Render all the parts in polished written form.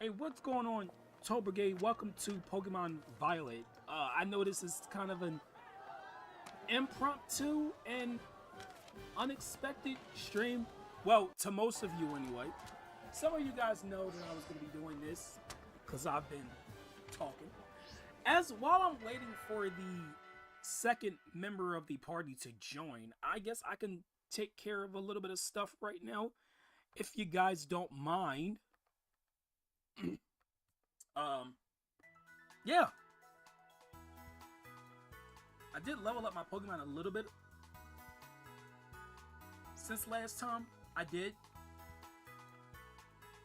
Hey, what's going on, Toll Brigade? Welcome to Pokemon Violet. I know this is kind of an impromptu and unexpected stream. Well, to most of you anyway. Some of you guys know that I was going to be doing this because I've been talking. While I'm waiting for the second member of the party to join, I guess I can take care of a little bit of stuff right now, if you guys don't mind. Yeah. I did level up my Pokemon a little bit since last time. I did.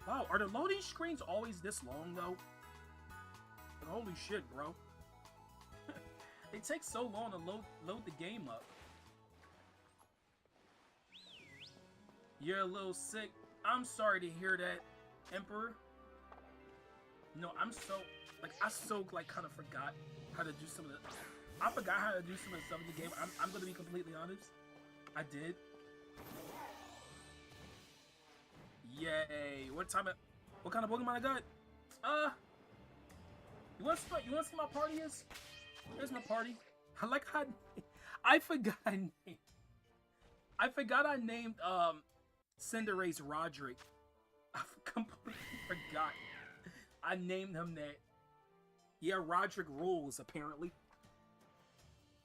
Wow, are the loading screens always this long though? Holy shit, bro. It takes so long to load the game up. You're a little sick. I'm sorry to hear that, Emperor. No, I kind of forgot how to do some of the... I forgot how to do some of the stuff in the game. I'm going to be completely honest. I did. Yay. What kind of Pokemon I got? You want to see my party is? Here's my party. I forgot I named Cinderace Roderick. I completely forgot. I named him that. Yeah, Roderick rules, apparently.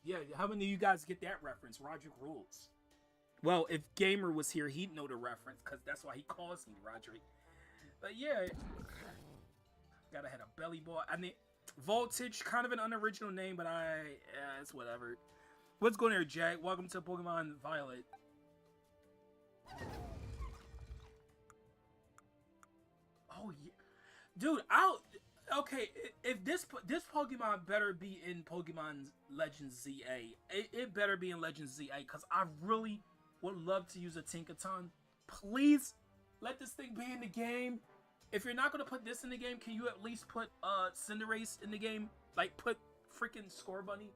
Yeah, how many of you guys get that reference? Roderick rules. Well, if Gamer was here, he'd know the reference, because that's why he calls me Roderick. But yeah, gotta have a belly ball. I mean, Voltage, kind of an unoriginal name, but it's whatever. What's going on, Jack? Welcome to Pokemon Violet. Oh yeah, dude. Okay. If this Pokemon better be in Pokemon Legends ZA, it better be in Legends ZA, because I really would love to use a Tinkaton. Please let this thing be in the game. If you're not gonna put this in the game, can you at least put Cinderace in the game? Like put freaking Scorbunny.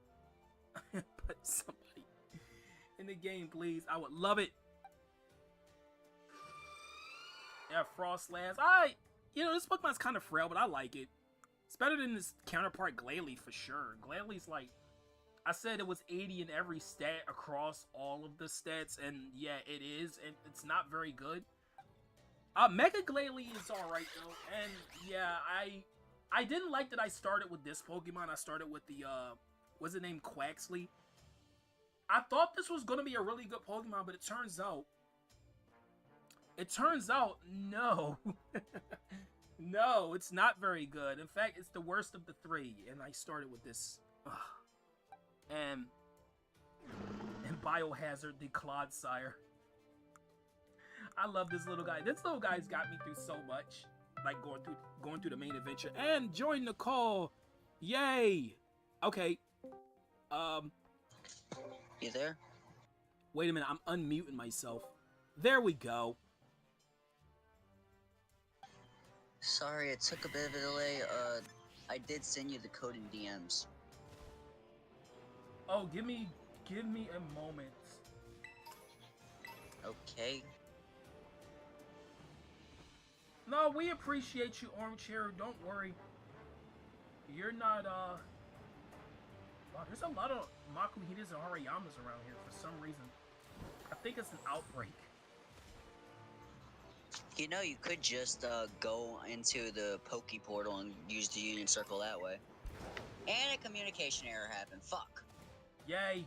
Put somebody in the game, please. I would love it. Yeah, Frostlass. This Pokemon's kind of frail, but I like it. It's better than his counterpart Glalie for sure. Glalie's like, I said it was 80 in every stat across all of the stats, and yeah, it is, and it's not very good. Mega Glalie is alright though, and yeah, I didn't like that I started with this Pokemon. I started with the, what's it named, Quaxley. I thought this was gonna be a really good Pokemon, but it turns out, no. No, it's not very good. In fact, it's the worst of the three, and I started with this. Ugh. And Biohazard, the Clodsire. I love this little guy. This little guy's got me through so much, like going through the main adventure. And join the call, yay! Okay, You there? wait a minute. I'm unmuting myself. There we go. Sorry, it took a bit of a delay. I did send you the code in DMs. Oh, give me a moment. Okay. No, we appreciate you, Armchair. Don't worry. You're not, Wow, there's a lot of Makuhitas and Harayamas around here for some reason. I think it's an outbreak. You know, you could just go into the Poke Portal and use the Union Circle that way. And a communication error happened. Fuck. Yay.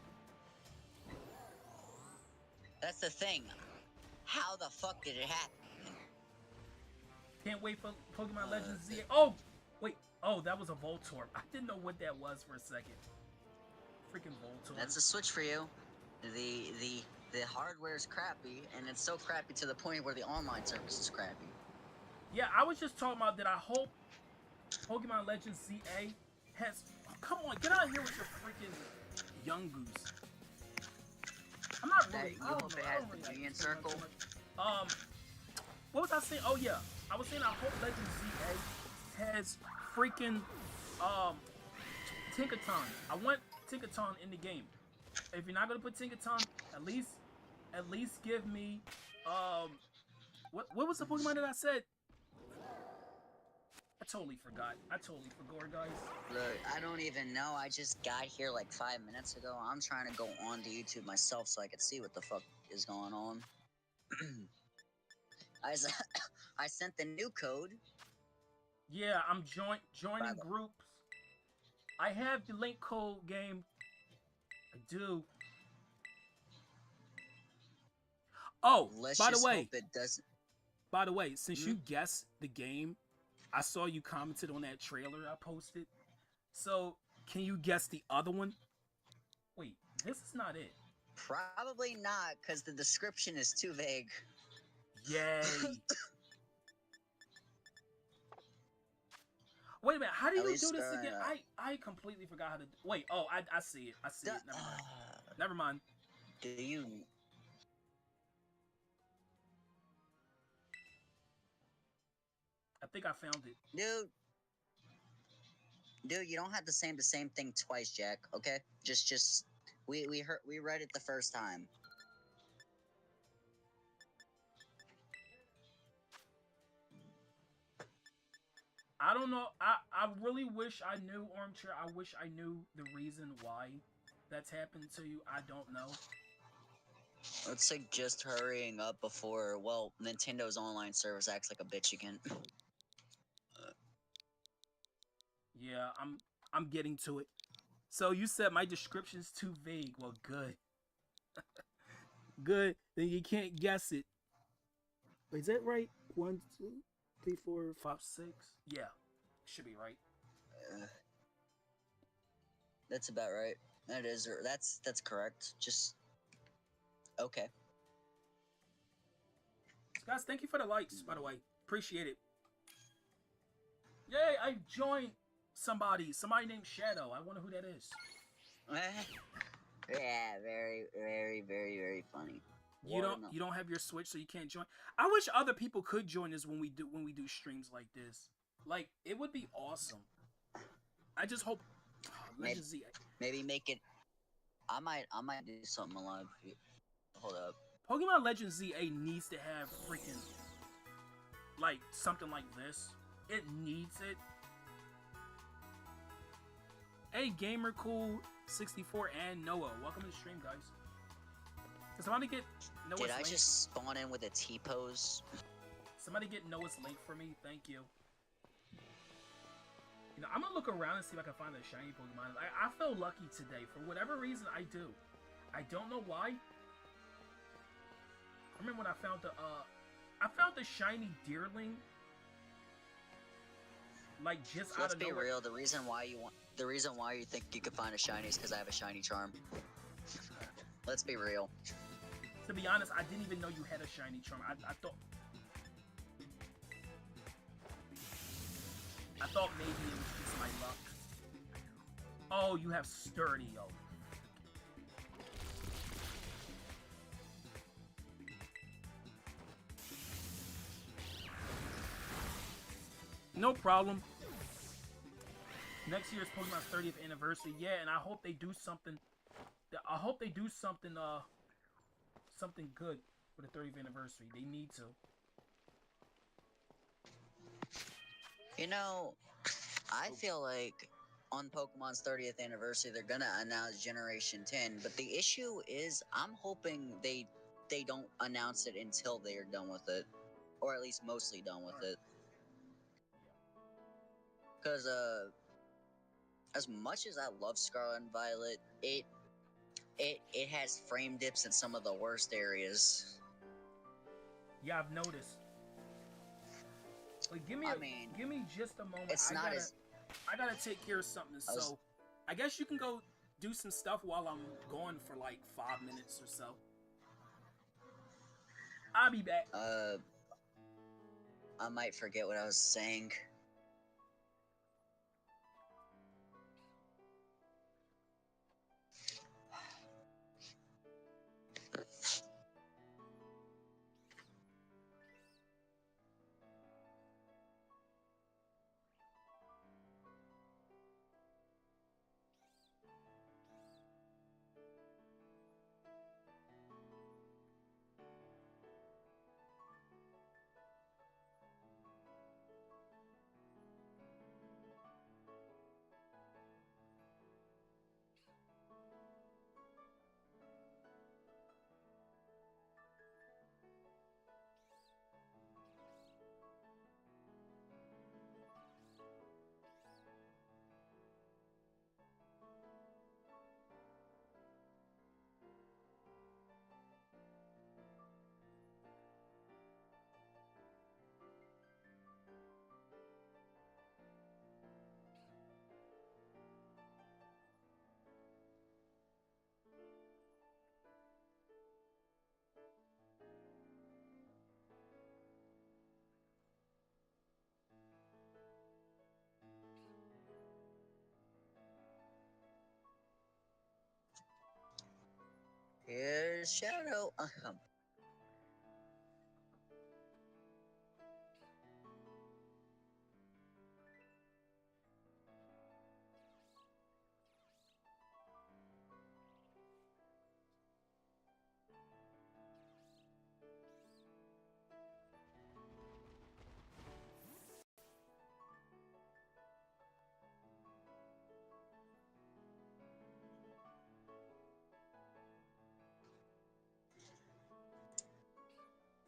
That's the thing. How the fuck did it happen? Can't wait for Pokemon Legends Z. Oh, wait. Oh, that was a Voltorb. I didn't know what that was for a second. Freaking Voltorb. That's a switch for you. The hardware is crappy, and it's so crappy to the point where the online service is crappy. Yeah, I was just talking about that. I hope Pokemon Legends ZA has... Oh, come on, get out of here with your freaking Young Goose. I'm not really... You hope it has the Union Circle? What was I saying? Oh, yeah. I was saying I hope Legends ZA has freaking, Tinkaton. I want Tinkaton in the game. If you're not gonna put Tinkaton, at least give me, what was the Pokemon that I said? totally forgot. I totally forgot, guys. Look, I don't even know. I just got here like 5 minutes ago. I'm trying to go on to YouTube myself so I can see what the fuck is going on. I sent the new code. Yeah, I'm joining groups. I have the link code game. I do. Oh, Let's by the just way, hope it doesn't. By the way, since you guessed the game, I saw you commented on that trailer I posted. So, can you guess the other one? Wait, this is not it. Probably not, because the description is too vague. Yay. Wait a minute, how do you do this again? I completely forgot how to... Wait, oh, I see it. I see it. Never mind. Never mind. Do you... I think I found it. Dude, you don't have to say the same thing twice, Jack, okay? Just... We read it the first time. I don't know. I really wish I knew, Armchair. I wish I knew the reason why that's happened to you. I don't know. It's like just hurrying up before, well, Nintendo's online service acts like a bitch again. Yeah, I'm getting to it. So you said my description's too vague. Well, good. Good. Then you can't guess it. Wait, is that right? 1, 2, 3, 4, 5, 6. Yeah, should be right. That's about right. That is. That's correct. Just okay. Guys, thank you for the likes, by the way. Appreciate it. Yay! I joined somebody. Somebody named Shadow. I wonder who that is. Yeah, very, very, very, very funny. You don't have your Switch, so you can't join. I wish other people could join us when we do streams like this. Like, it would be awesome. I just hope Legend Z. Maybe make it. I might do something alive. Hold up. Pokemon Legend ZA needs to have freaking like something like this. It needs it. Hey, Gamer Cool 64 and Noah, welcome to the stream, guys. Can somebody get Noah's link? Did I just spawn in with a T-pose? Somebody get Noah's link for me, thank you. You know, I'm gonna look around and see if I can find a shiny Pokemon. I feel lucky today. For whatever reason, I do. I don't know why. I remember when I found the shiny Deerling. Like, just out of nowhere. Let's be real, the reason why you think you could find a shiny is because I have a shiny charm. Let's be real. To be honest, I didn't even know you had a shiny charm. I thought maybe it was just my luck. Oh, you have Sturdy. Oh. No problem. Next year's Pokemon's 30th anniversary. Yeah, and I hope they do something. I hope they do something. Something good for the 30th anniversary. They need to. You know, I feel like on Pokemon's 30th anniversary, they're gonna announce Generation 10. But the issue is, I'm hoping they don't announce it until they are done with it, or at least mostly done with it. Because as much as I love Scarlet and Violet, it has frame dips in some of the worst areas. Yeah, I've noticed. Like, give me just a moment. I gotta take care of something. So, I guess you can go do some stuff while I'm gone for like 5 minutes or so. I'll be back. I might forget what I was saying. Here's Shadow.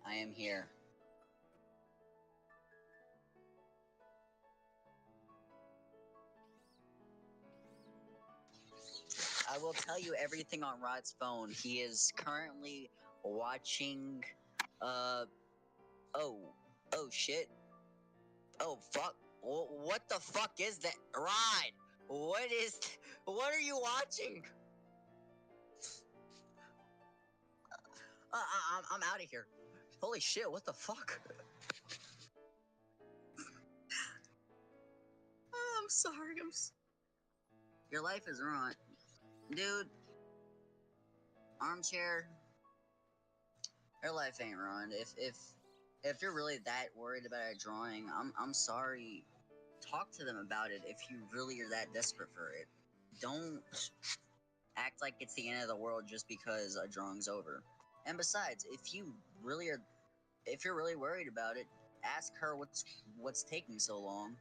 I am here. I will tell you everything on Rod's phone. He is currently watching, oh, oh shit. Oh fuck. What the fuck is that? Rod! What are you watching? I'm out of here. Holy shit, what the fuck? I'm sorry, Your life is ruined. Dude. Armchair. Your life ain't ruined. If you're really that worried about a drawing, I'm sorry. Talk to them about it if you really are that desperate for it. Don't act like it's the end of the world just because a drawing's over. And besides, if you're really worried about it, ask her what's taking so long.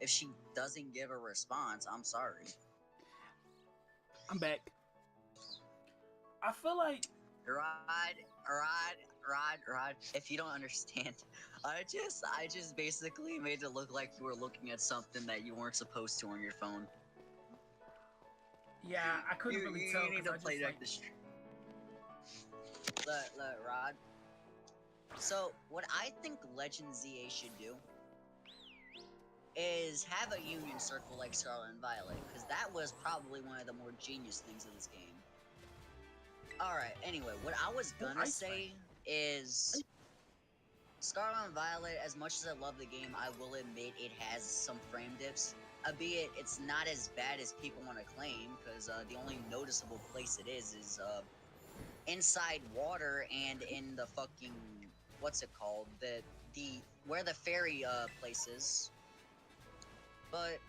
If she doesn't give a response, I'm sorry. I'm back. I feel like Rod, if you don't understand, I just basically made it look like you were looking at something that you weren't supposed to on your phone. Yeah, I couldn't really tell. You need to play back the stream. Look, Rod. So, what I think Legend ZA should do is have a union circle like Scarlet and Violet, because that was probably one of the more genius things of this game. Alright, anyway, what I was gonna say is Scarlet and Violet, as much as I love the game, I will admit it has some frame dips. Albeit, it's not as bad as people want to claim, because the only noticeable place it is inside water and in the fucking, what's it called? Where the ferry place is. But,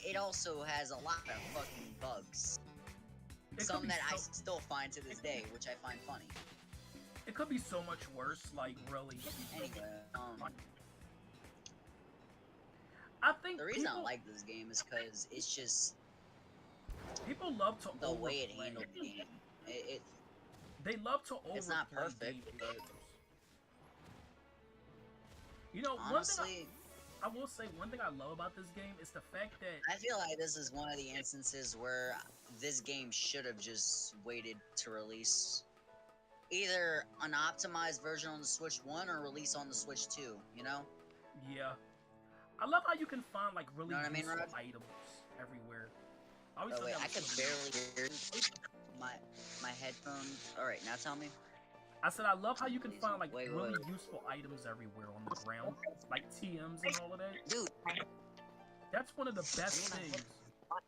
it also has a lot of fucking bugs. Some that I still find to this day, which I find funny. It could be so much worse, like, really. Anyway, I think the reason I like this game is because it's just people love to the way it handled the game. They love to overplay. It's not perfect, but you know, honestly, I will say one thing I love about this game is the fact that I feel like this is one of the instances where this game should have just waited to release either an optimized version on the Switch 1 or release on the Switch 2, you know? Yeah. I love how you can find like really useful Rod? items everywhere. Oh wait, I could barely hear my headphones. Alright, now tell me. I said I love how you can find like really useful items everywhere on the ground, like TMs and all of that. Dude, that's one of the best things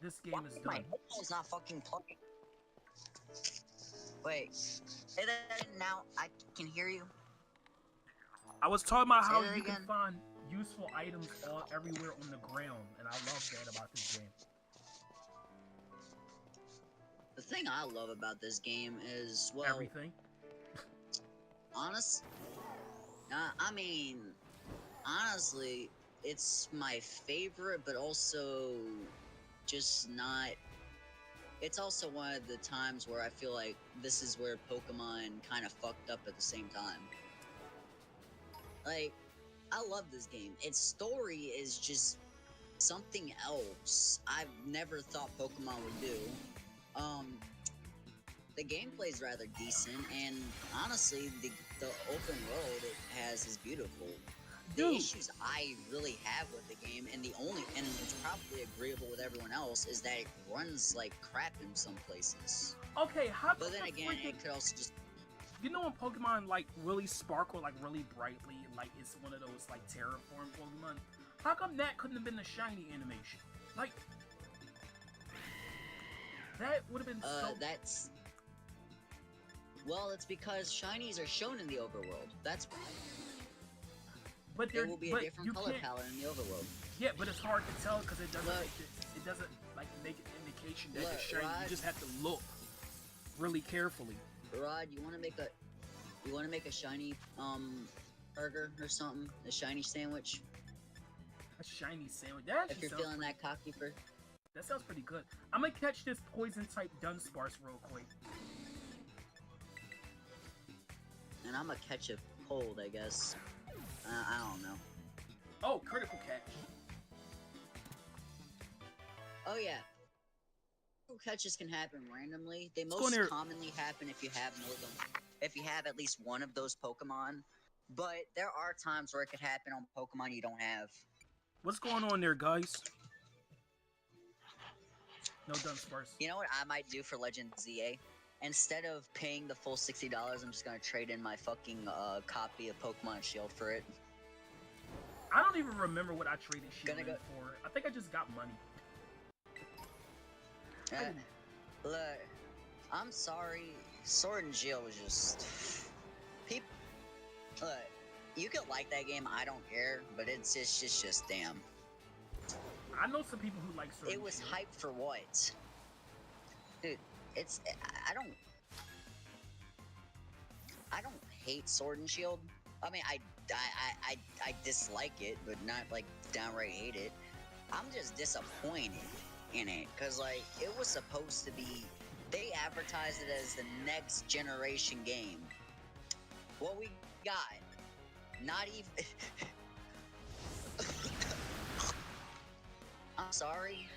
this game has done. My headphone's not fucking plugging. Wait, now I can hear you. I was talking about how you can find useful items everywhere on the ground, and I love that about this game. The thing I love about this game is, well, everything. Honestly, it's my favorite, but also just not. It's also one of the times where I feel like this is where Pokemon kind of fucked up at the same time. Like, I love this game. Its story is just something else I've never thought Pokemon would do. The gameplay is rather decent, and honestly, the open world it has is beautiful. The issues I really have with the game, and it's probably agreeable with everyone else, is that it runs like crap in some places. Okay, how? But then again, it could also just. You know when Pokemon like really sparkle like really brightly, like it's one of those like terraform Pokemon. How come that couldn't have been the shiny animation? Like, That would have been so. That's... Well, it's because shinies are shown in the overworld. That's why. But there will be a different color palette in the overworld. Yeah, but it's hard to tell because it doesn't like make an indication that it's shiny. Rod, you just have to look really carefully. Rod, you want to make a shiny burger or something? A shiny sandwich? A shiny sandwich. That if you're feeling that cocky for... That sounds pretty good. I'm gonna catch this poison type Dunsparce real quick. And I'm gonna catch a cold, I guess. I don't know. Oh, critical catch. Oh yeah. Critical catches can happen randomly. They most commonly happen if you have at least one of those Pokemon. But there are times where it could happen on Pokemon you don't have. What's going on there, guys? No Dunsparce. You know what I might do for Legend ZA? Instead of paying the full $60, I'm just gonna trade in my fucking copy of Pokemon Shield for it. I don't even remember what I traded Shield in for. I think I just got money. Look, I'm sorry. Sword and Shield was just... People... Look, you could like that game, I don't care, but it's just damn. I know some people who like Sword and Shield. It was hyped for what? Dude, it's... I don't hate Sword and Shield. I mean, I dislike it, but not, like, downright hate it. I'm just disappointed in it, because, like, it was supposed to be... They advertised it as the next generation game. What we got? Not even... I'm sorry.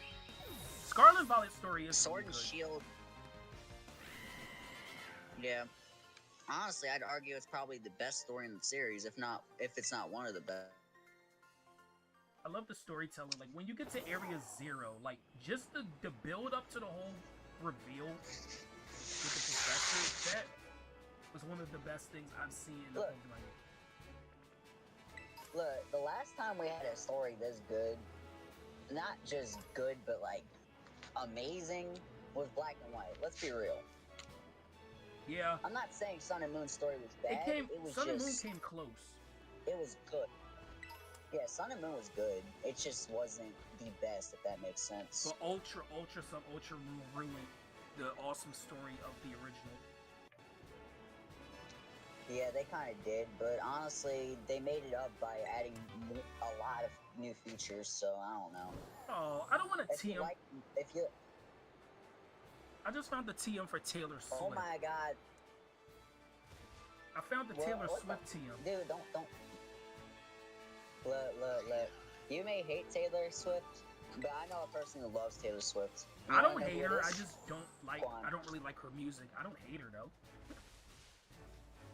Scarlet Violet story is Sword and good. Shield. Yeah. Honestly, I'd argue it's probably the best story in the series, if it's not one of the best. I love the storytelling. Like, when you get to Area 0, like, just the build up to the whole reveal with the professor, that was one of the best things I've seen in the Pokemon game. Look, the last time we had a story this good, not just good, but, like, amazing, was Black and White. Let's be real. Yeah. I'm not saying Sun and Moon's story was bad. Sun and Moon came close. It was good. Yeah, Sun and Moon was good. It just wasn't the best, if that makes sense. But Ultra Moon ruined the awesome story of the original. Yeah, they kind of did, but honestly, they made it up by adding a lot of new features, so I don't know. Oh, I don't want to TM. I just found the TM for Taylor Swift. Oh my god. I found the Taylor Swift TM. Dude, don't. Look. You may hate Taylor Swift, but I know a person who loves Taylor Swift. I don't hate her, I just don't like, I don't really like her music. I don't hate her, though.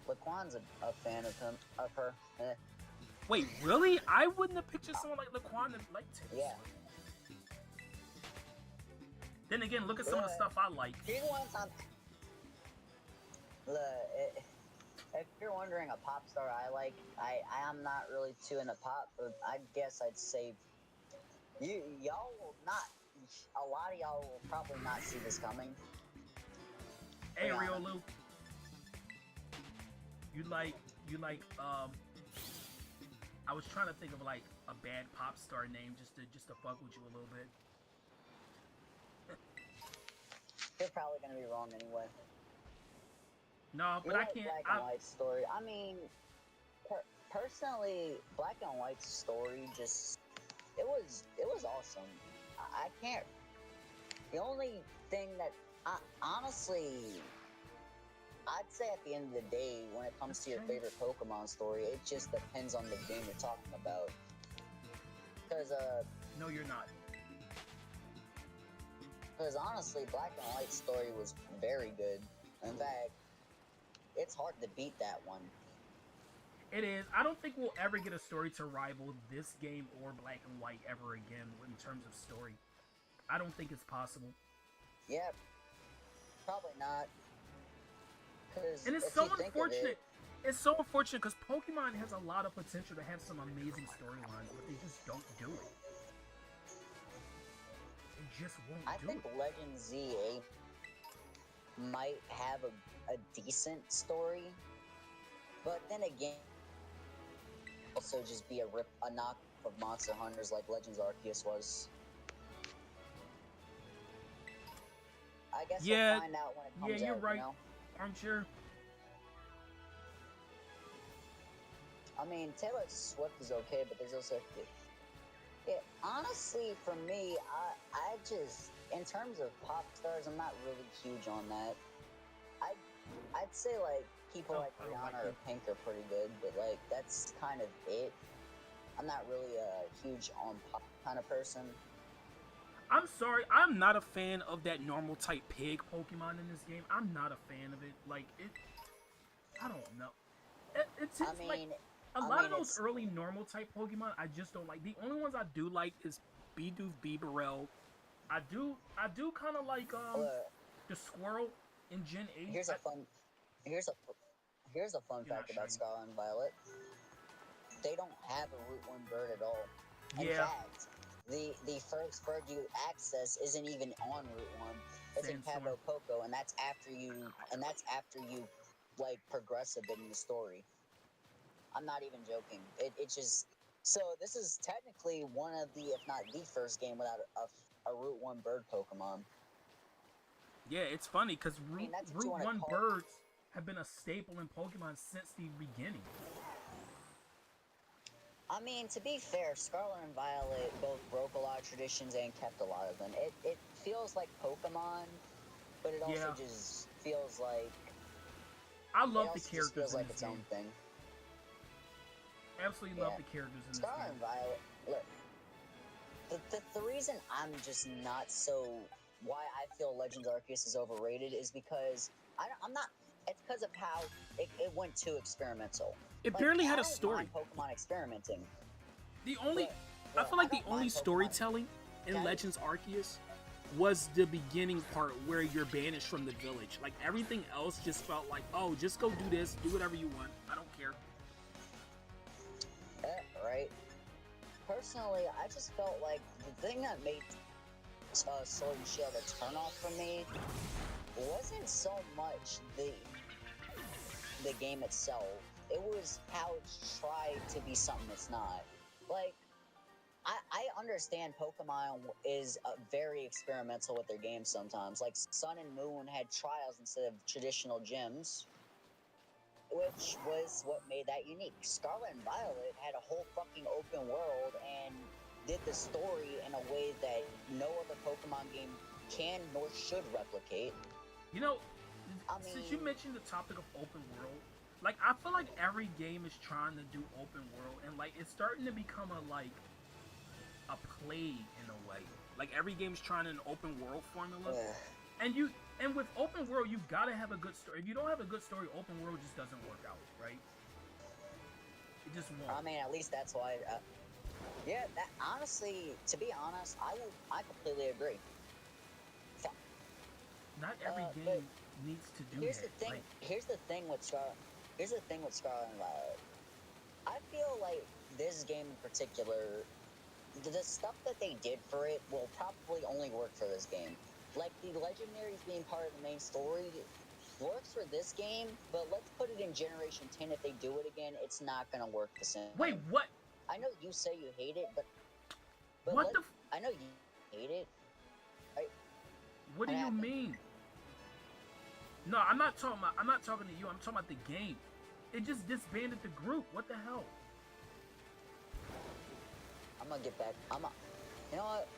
Laquan's a fan of her. Wait, really? I wouldn't have pictured someone like Laquan that liked Taylor Swift. Then again, look at some of the stuff I like. Look, if you're wondering a pop star I like, I am not really too into pop, but I guess I'd say y'all will not. A lot of y'all will probably not see this coming. Hey, Riolu. You like, I was trying to think of like a bad pop star name just to fuck with you a little bit. You're probably gonna be wrong anyway. No, but I can't. Black and White's story. I mean, personally, Black and White's story it was awesome. I can't. The only thing that honestly, I'd say at the end of the day, when it comes to your favorite Pokemon story, it just depends on the game you're talking about. Because no, you're not. Because honestly, Black and White's story was very good. In fact, it's hard to beat that one. It is. I don't think we'll ever get a story to rival this game or Black and White ever again in terms of story. I don't think it's possible. Yeah, probably not. And it's so unfortunate. It's so unfortunate because Pokemon has a lot of potential to have some amazing storylines, but they just don't do it. They just won't I do think it. Legend ZA might have a decent story, but then again, also just be a knock of Monster Hunters like Legends Arceus was. I guess we'll Yeah, find out when it yeah, comes you're out, right. you know? Armchair. I mean, Taylor Swift is okay, but there's also... Yeah, honestly, for me, I just... In terms of pop stars, I'm not really huge on that. I'd say, like, people like I don't Rihanna like or you. Pink are pretty good, but, like, that's kind of it. I'm not really a huge on pop kind of person. I'm sorry, I'm not a fan of that normal type pig Pokemon in this game. I'm not a fan of it. Like it, I don't know. It seems like a lot of those It's early normal type Pokemon I just don't like. The only ones I do like is Bidoof, Bibarel. I do kind of like the Squirrel in Gen 8. here's a fun here's a here's a fun You're not fact about shiny. Scarlet and Violet. They don't have a Route 1 bird at all. In Yeah, fact, the first bird you access isn't even on Route 1. It's in Sandstorm. Cabo Coco, and that's after you like progress a bit in the story. I'm not even joking. It just so this is technically one of the, if not the first game without a Route 1 bird Pokemon. Yeah, it's funny because I mean, that's what you Route want to 1 call. birds have been a staple in Pokemon since the beginning. I mean, to be fair, Scarlet and Violet both broke a lot of traditions and kept a lot of them. It feels like Pokemon, but it also Yeah, just feels like I love the characters in this its own game. thing. Absolutely love Yeah, the characters in this Scarlet game. and Violet. Look, the reason I'm just not so why I feel Legends Arceus is overrated is because I'm not. It's because of how it went too experimental. It Like, barely I had a don't mind story. Pokemon experimenting, The only, but, I but feel I like the don't only mind Pokemon. storytelling in Can I- Legends Arceus was the beginning part where you're banished from the village. Like everything else just felt like, oh, just go do this, do whatever you want. I don't care. Right? Personally, I just felt like the thing that made Sword and Shield a turnoff for me wasn't so much the game itself. It was how it's tried to be something it's not. Like, I understand Pokemon is very experimental with their games sometimes. Like, Sun and Moon had trials instead of traditional gyms, which was what made that unique. Scarlet and Violet had a whole fucking open world and did the story in a way that no other Pokemon game can nor should replicate. You know, I since you mean, mentioned the topic of open world, like I feel like every game is trying to do open world, and like it's starting to become a plague in a way. Like every game is trying an open world formula, and with open world you gotta have a good story. If you don't have a good story, open world just doesn't work out, right? It just won't. I mean, at least that's why. Yeah, that honestly, to be honest, I completely agree. Not every But game needs to do here's that. the thing. Like, Here's the thing with Scarlet. Here's the thing with Scarlet and Violet. I feel like this game in particular, the stuff that they did for it will probably only work for this game. Like the legendaries being part of the main story works for this game, but let's put it in Generation 10. If they do it again, it's not gonna work the same. wait, what? I know you say you hate it, but What the? I know you hate it. Right? What do you mean? No, I'm not talking about. I'm not talking to you. I'm talking about the game. It just disbanded the group. What the hell? I'm gonna get back. You know what?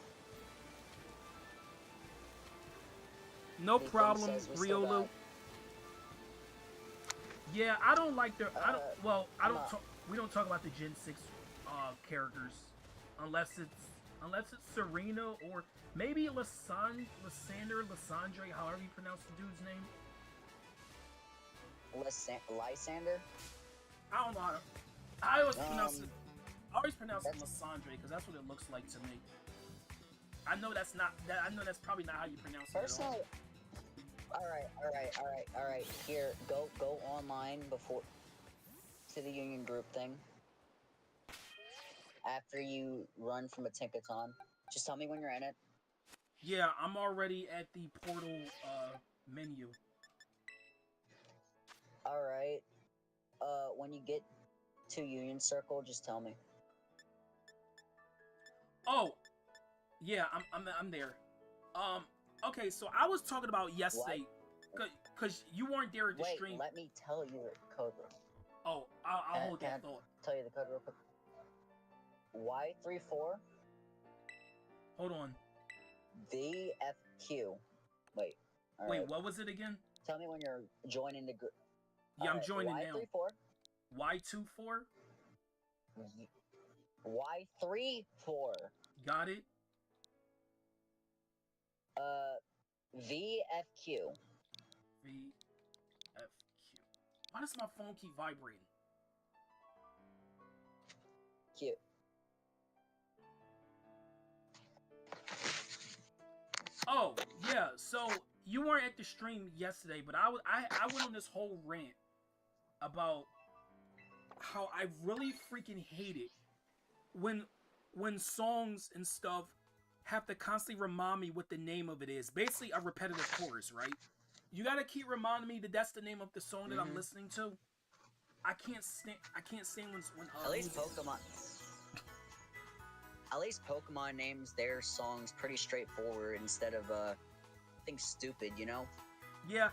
No problem, Riolu. Yeah, I don't like their. I don't. Well, I don't. We don't talk about the Gen 6 characters unless it's Serena or maybe Lysander, however you pronounce the dude's name. Lysander? I don't know how to. I always pronounce it. I always pronounce it Lysandre because that's what it looks like to me. I know that's not. I know that's probably not how you pronounce it. Personally, all right. Here, go online before to the Union Group thing. After you run from a Tinkaton, just tell me when you're in it. Yeah, I'm already at the portal menu. All right. When you get to Union Circle, just tell me. Oh, yeah, I'm there. Okay, so I was talking about yesterday, cause you weren't there at the Wait, stream. let me tell you the code. Oh, I'll hold that thought. Tell you the code real quick. Y34. Hold on. VFQ. Wait. All Wait, right. what was it again? Tell me when you're joining the group. Yeah, I'm joining Y34. now. Y24. Y34. Got it. VFQ. VFQ. Why does my phone keep vibrating? Q. Oh, yeah, so you weren't at the stream yesterday, but I went on this whole rant about how I really freaking hate it when songs and stuff have to constantly remind me what the name of it is. Basically a repetitive chorus, right? You gotta keep reminding me that that's the name of the song that I'm listening to. I can't stand when At least Pokemon. At least Pokemon names their songs pretty straightforward instead of things stupid, you know? Yeah,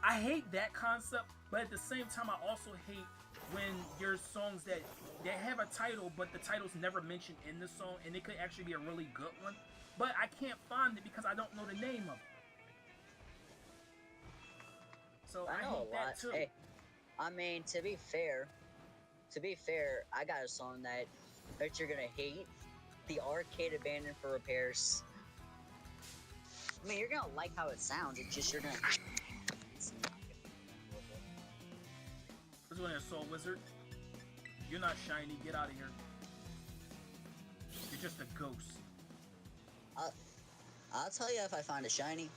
I hate that concept, but at the same time, I also hate when there's songs that have a title, but the title's never mentioned in the song, and it could actually be a really good one, but I can't find it because I don't know the name of it. So I hate that too. Hey, I mean, to be fair, I got a song that you're gonna hate. The Arcade Abandoned for Repairs. I mean, you're gonna like how it sounds. It's just you're gonna. It's not This one is Soul Wizard. You're not shiny. Get out of here. You're just a ghost. I'll tell you if I find a shiny.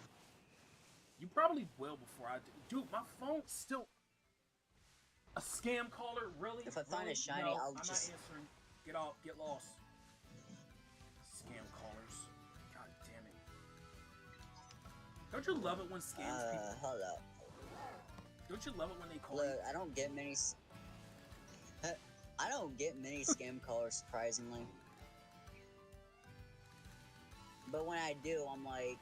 You probably will before I do. Dude, my phone's still a scam caller. Really? If I find a shiny, no, I'll I'm just. not answering. Get off. Get lost. Scam callers. God damn it. Don't you love it when scams people? Hold up. Don't you love it when they call Look, you? I don't get many. I don't get many scam callers, surprisingly. But when I do, I'm like,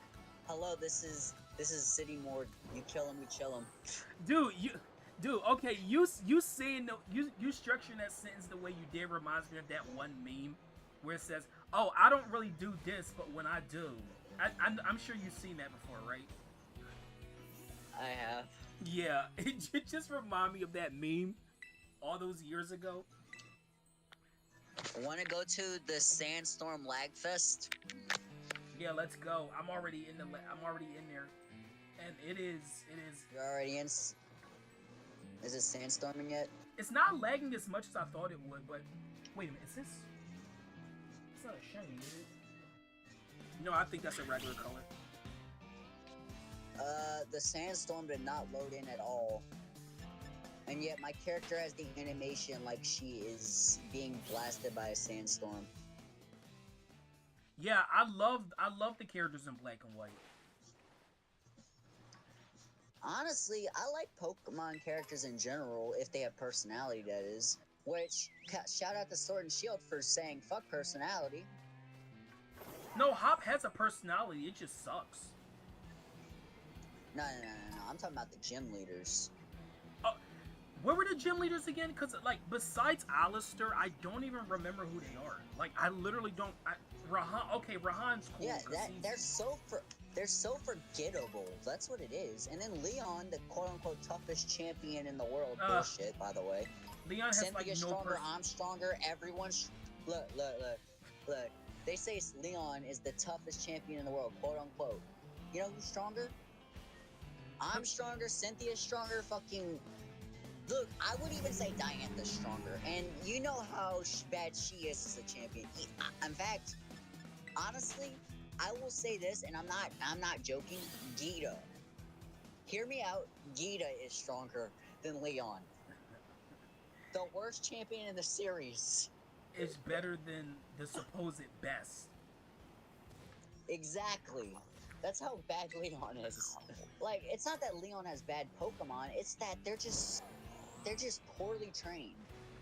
"Hello, this is City Morgue. You kill him, we chill him." Dude, okay, you saying you structuring that sentence the way you did reminds me of that one meme where it says, "Oh, I don't really do this, but when I do," I'm sure you've seen that before, right? I have. Yeah, it just reminded me of that meme all those years ago. Want to go to the Sandstorm Lagfest? Yeah, let's go. I'm already in there, and it is. You're already in. Is it sandstorming yet? It's not lagging as much as I thought it would, but wait a minute, is this? It's not a shiny, is it? No, I think that's a regular color. The sandstorm did not load in at all. And yet my character has the animation like she is being blasted by a sandstorm. Yeah, I love the characters in black and white. Honestly, I like Pokemon characters in general if they have personality, that is. Which, shout out to Sword and Shield for saying fuck personality. No, Hop has a personality, it just sucks. No. I'm talking about the gym leaders. Where were the gym leaders again? Because, like, besides Alistair, I don't even remember who they are. Like, I literally don't. Rahan, okay, Rahan's cool. Yeah, they're so forgettable. That's what it is. And then Leon, the quote-unquote toughest champion in the world. Bullshit, by the way. Leon has Cynthia's like no stronger, I'm stronger, everyone's... Look. They say Leon is the toughest champion in the world, quote-unquote. You know who's stronger? I'm stronger, Cynthia's stronger, fucking... Look, I would even say Diantha's stronger. And you know how bad she is as a champion. In fact, honestly, I will say this, and I'm not joking. Gita. Hear me out. Gita is stronger than Leon. The worst champion in the series. Is better than the supposed best. Exactly. That's how bad Leon is. Like, it's not that Leon has bad Pokemon, it's that they're just poorly trained.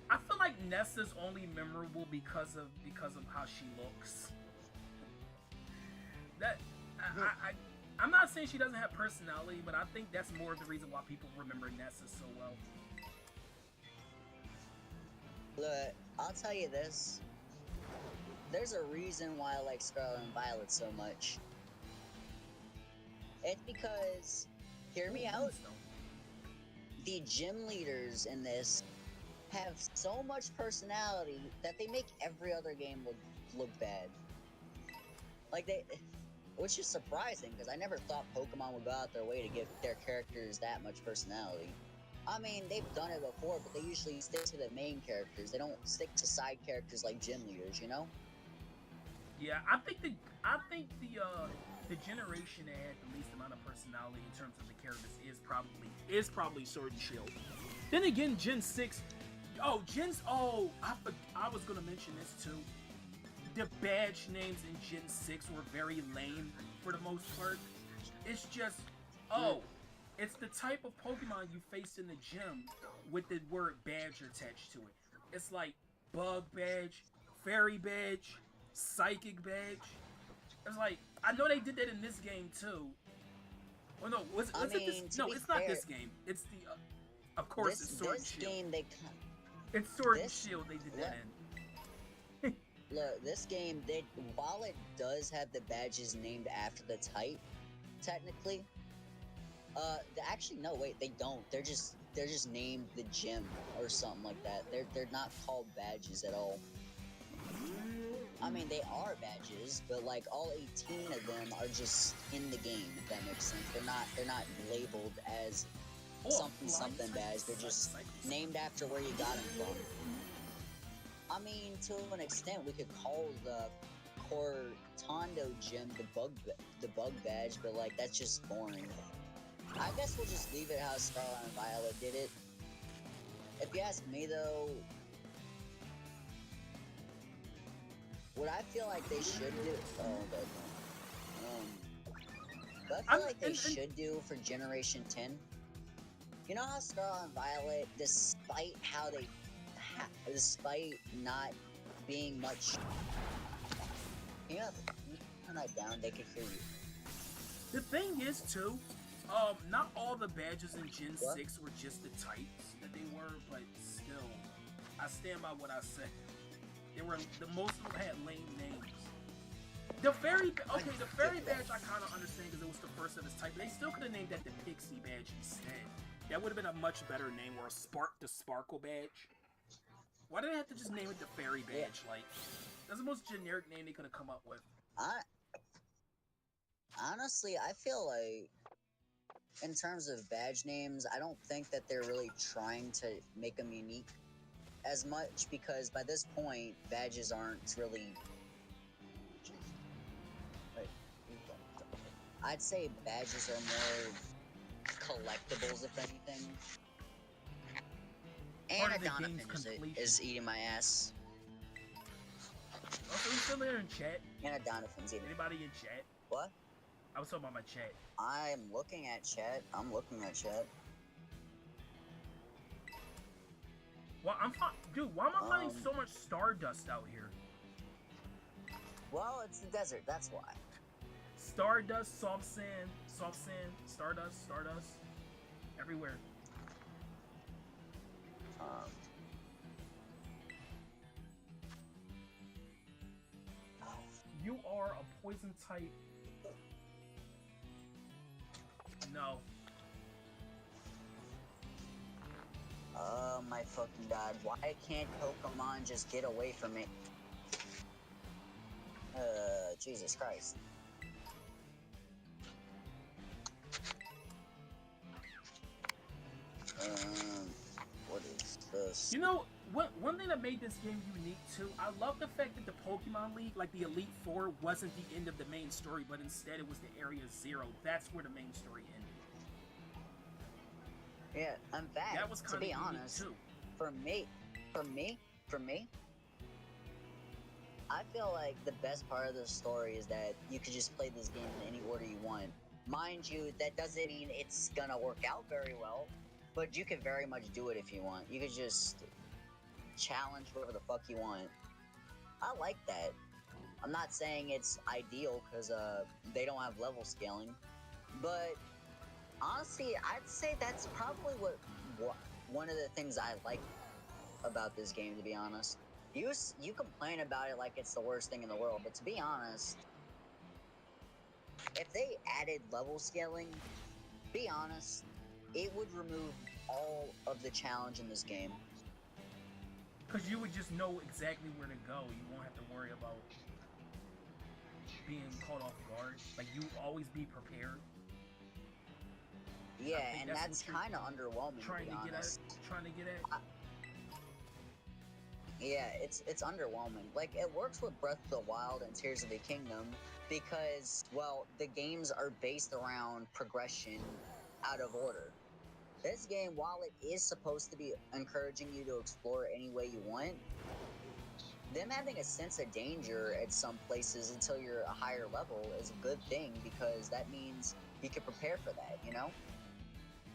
I feel like Nessa's only memorable because of how she looks. That I'm not saying she doesn't have personality, but I think that's more of the reason why people remember Nessa so well. Look, I'll tell you this. There's a reason why I like Scarlet and Violet so much. It's because, hear me out, the gym leaders in this have so much personality that they make every other game look bad. Like which is surprising because I never thought Pokemon would go out their way to give their characters that much personality. I mean, they've done it before, but they usually stick to the main characters. They don't stick to side characters like gym leaders, you know? Yeah, I think the generation that had the least amount of personality in terms of the characters is probably Sword and Shield. Then again, Gen 6. I was gonna mention this too. The badge names in Gen 6 were very lame for the most part. It's just, it's the type of Pokemon you face in the gym with the word badge attached to it. It's like Bug Badge, Fairy Badge, Psychic Badge. It's like, I know they did that in this game too. Well, no, was it this? No, it's not this game. It's the, of course, it's Sword and Shield. It's Sword and Shield they did that in. Look, this game, while it does have the badges named after the type, technically, actually no, wait, they don't. They're just named the gym or something like that. They're not called badges at all. I mean, they are badges, but like all 18 of them are just in the game. If that makes sense, they're not labeled as something badge. They're just named after where you got them from. I mean, to an extent, we could call the Cortondo gym the bug badge, but like that's just boring. I guess we'll just leave it how Scarlet and Violet did it. If you ask me, though, what I feel like they should do. What I feel like they should do for Generation 10. You know how Scarlet and Violet, despite not being much. Can you turn that down? They could hear you. The thing is, too, not all the badges in Gen 6 were just the types that they were, but still, I stand by what I said. Most of them had lame names. The fairy badge I kind of understand because it was the first of its type, but they still could have named that the Pixie badge instead. That would have been a much better name, or the Sparkle badge. Why did they have to just name it the Fairy badge? Like, that's the most generic name they could have come up with. Honestly, I feel like, in terms of badge names, I don't think that they're really trying to make them unique as much, because by this point, badges aren't really... I'd say badges are more collectibles, if anything. And Adonifin is eating my ass. Also, who's still there in chat? And Adonifin's eating. Anybody in chat? What? I was talking about my chat. I'm looking at chat. Well, dude, why am I finding so much Stardust out here? Well, it's the desert, that's why. Stardust, soft sand, Stardust, everywhere. You are a poison type. No. Oh my fucking god, why can't Pokemon just get away from me? Jesus Christ. What is this? You know, one thing that made this game unique too, I love the fact that the Pokemon League, like the Elite Four, wasn't the end of the main story, but instead it was the Area Zero. That's where the main story ended. Yeah, in fact, that was to be honest, too. for me, I feel like the best part of the story is that you could just play this game in any order you want. Mind you, that doesn't mean it's gonna work out very well, but you could very much do it if you want. You could just challenge whatever the fuck you want. I like that. I'm not saying it's ideal because they don't have level scaling, but honestly, I'd say that's probably what one of the things I like about this game. To be honest, you complain about it like it's the worst thing in the world, but to be honest, if they added level scaling, be honest, it would remove all of the challenge in this game. Because you would just know exactly where to go. You won't have to worry about being caught off guard. Like, you always be prepared. Yeah, and that's kind of underwhelming, to be honest. Trying to get at? Yeah, it's underwhelming. Like, it works with Breath of the Wild and Tears of the Kingdom because, well, the games are based around progression out of order. This game, while it is supposed to be encouraging you to explore any way you want, them having a sense of danger at some places until you're a higher level is a good thing because that means you can prepare for that, you know?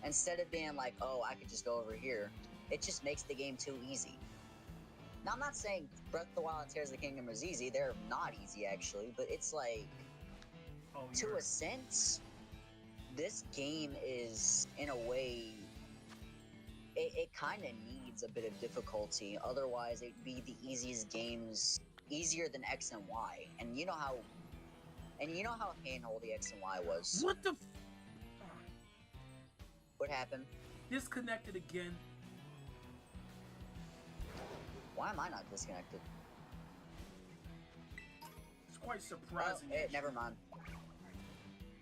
Instead of being like, oh, I could just go over here, it just makes the game too easy. Now, I'm not saying Breath of the Wild and Tears of the Kingdom is easy. They're not easy, actually, but it's like, to a sense, this game is, in a way, it kind of needs a bit of difficulty. Otherwise, it'd be the easiest games, easier than X and Y. And you know how handholdy X and Y was. What the? What happened? Disconnected again. Why am I not disconnected? It's quite surprising. Oh, never mind.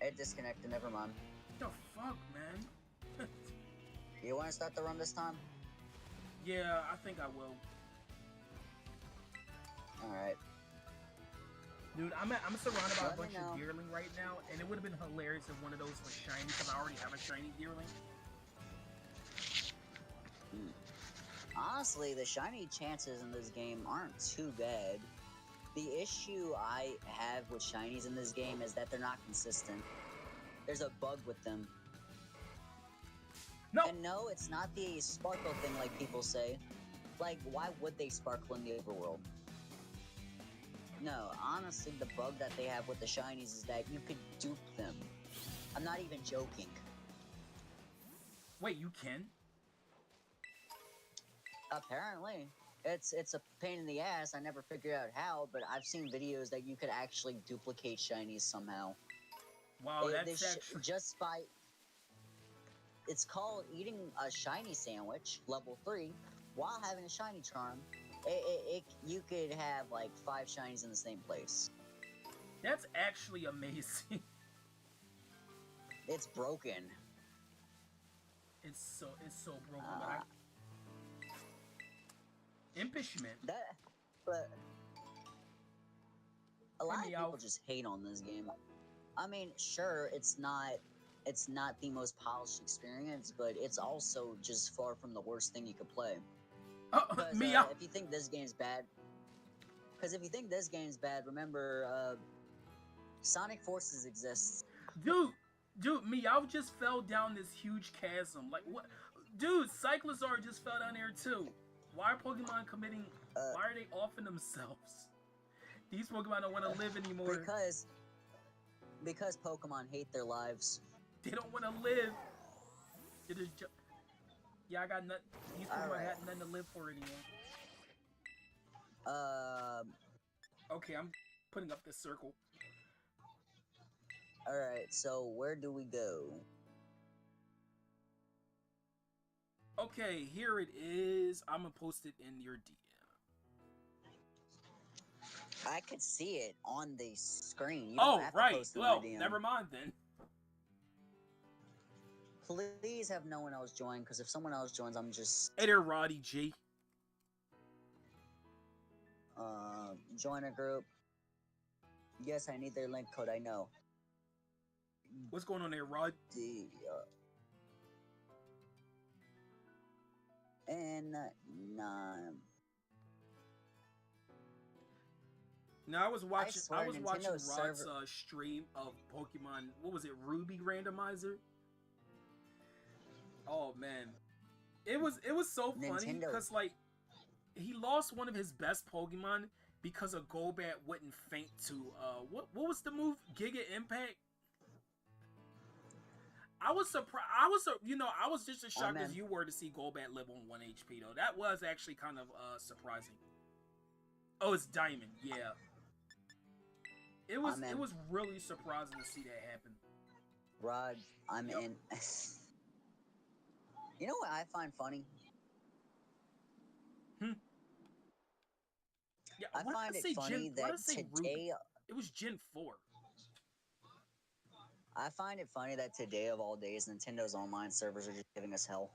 It disconnected. Never mind. What the fuck, man? You want to start the run this time? Yeah, I think I will. Alright. Dude, I'm surrounded by a bunch of Deerling right now, and it would have been hilarious if one of those was shiny, because I already have a shiny Deerling. Honestly, the shiny chances in this game aren't too bad. The issue I have with shinies in this game is that they're not consistent. There's a bug with them. No! And no, it's not the sparkle thing like people say. Like, why would they sparkle in the overworld? No, honestly, the bug that they have with the shinies is that you could dupe them. I'm not even joking. Wait, you can? Apparently. It's a pain in the ass. I never figured out how, but I've seen videos that you could actually duplicate shinies somehow. Wow, that's actually... just by... It's called eating a shiny sandwich, level 3, while having a shiny charm. You could have like 5 shinies in the same place. That's actually amazing. It's broken. It's so broken. Impishment. But a lot of people just hate on this game. I mean, sure, it's not the most polished experience, but it's also just far from the worst thing you could play. If you think this game's bad, remember, Sonic Forces exists. Dude, Meow just fell down this huge chasm. Like, what? Dude, Cyclozar just fell down there too. Why are Pokemon committing... why are they offing themselves? These Pokemon don't want to live anymore. Because Pokemon hate their lives. They don't want to live. It is just... Yeah, I got nothing. These Pokemon got nothing to live for anymore. Okay, I'm putting up this circle. Alright, so where do we go? Okay, here it is. I'm gonna post it in your DM. I could see it on the screen. You oh, don't have right. to post it Well, in my DM. never mind then. Please have no one else join, because if someone else joins, I'm just... Hey there, Roddy G. Join a group. Yes, I need their link code, I know. What's going on there, Rod? And 9. No, I was watching. I swear was watching Nintendo Rod's server. stream of Pokemon. What was it, Ruby Randomizer? Oh man, it was so funny Nintendo. because like he lost one of his best Pokemon because a Golbat wouldn't faint to what was the move? Giga Impact. I was surprised. I was just as shocked as man. you were to see Golbat live on 1 HP though. That was actually kind of surprising. Oh, it's Diamond. Yeah. It was really surprising to see that happen. Rod, I'm Yep. in. You know what I find funny? Yeah, I find it funny that today. It was Gen 4. I find it funny that today of all days, Nintendo's online servers are just giving us hell.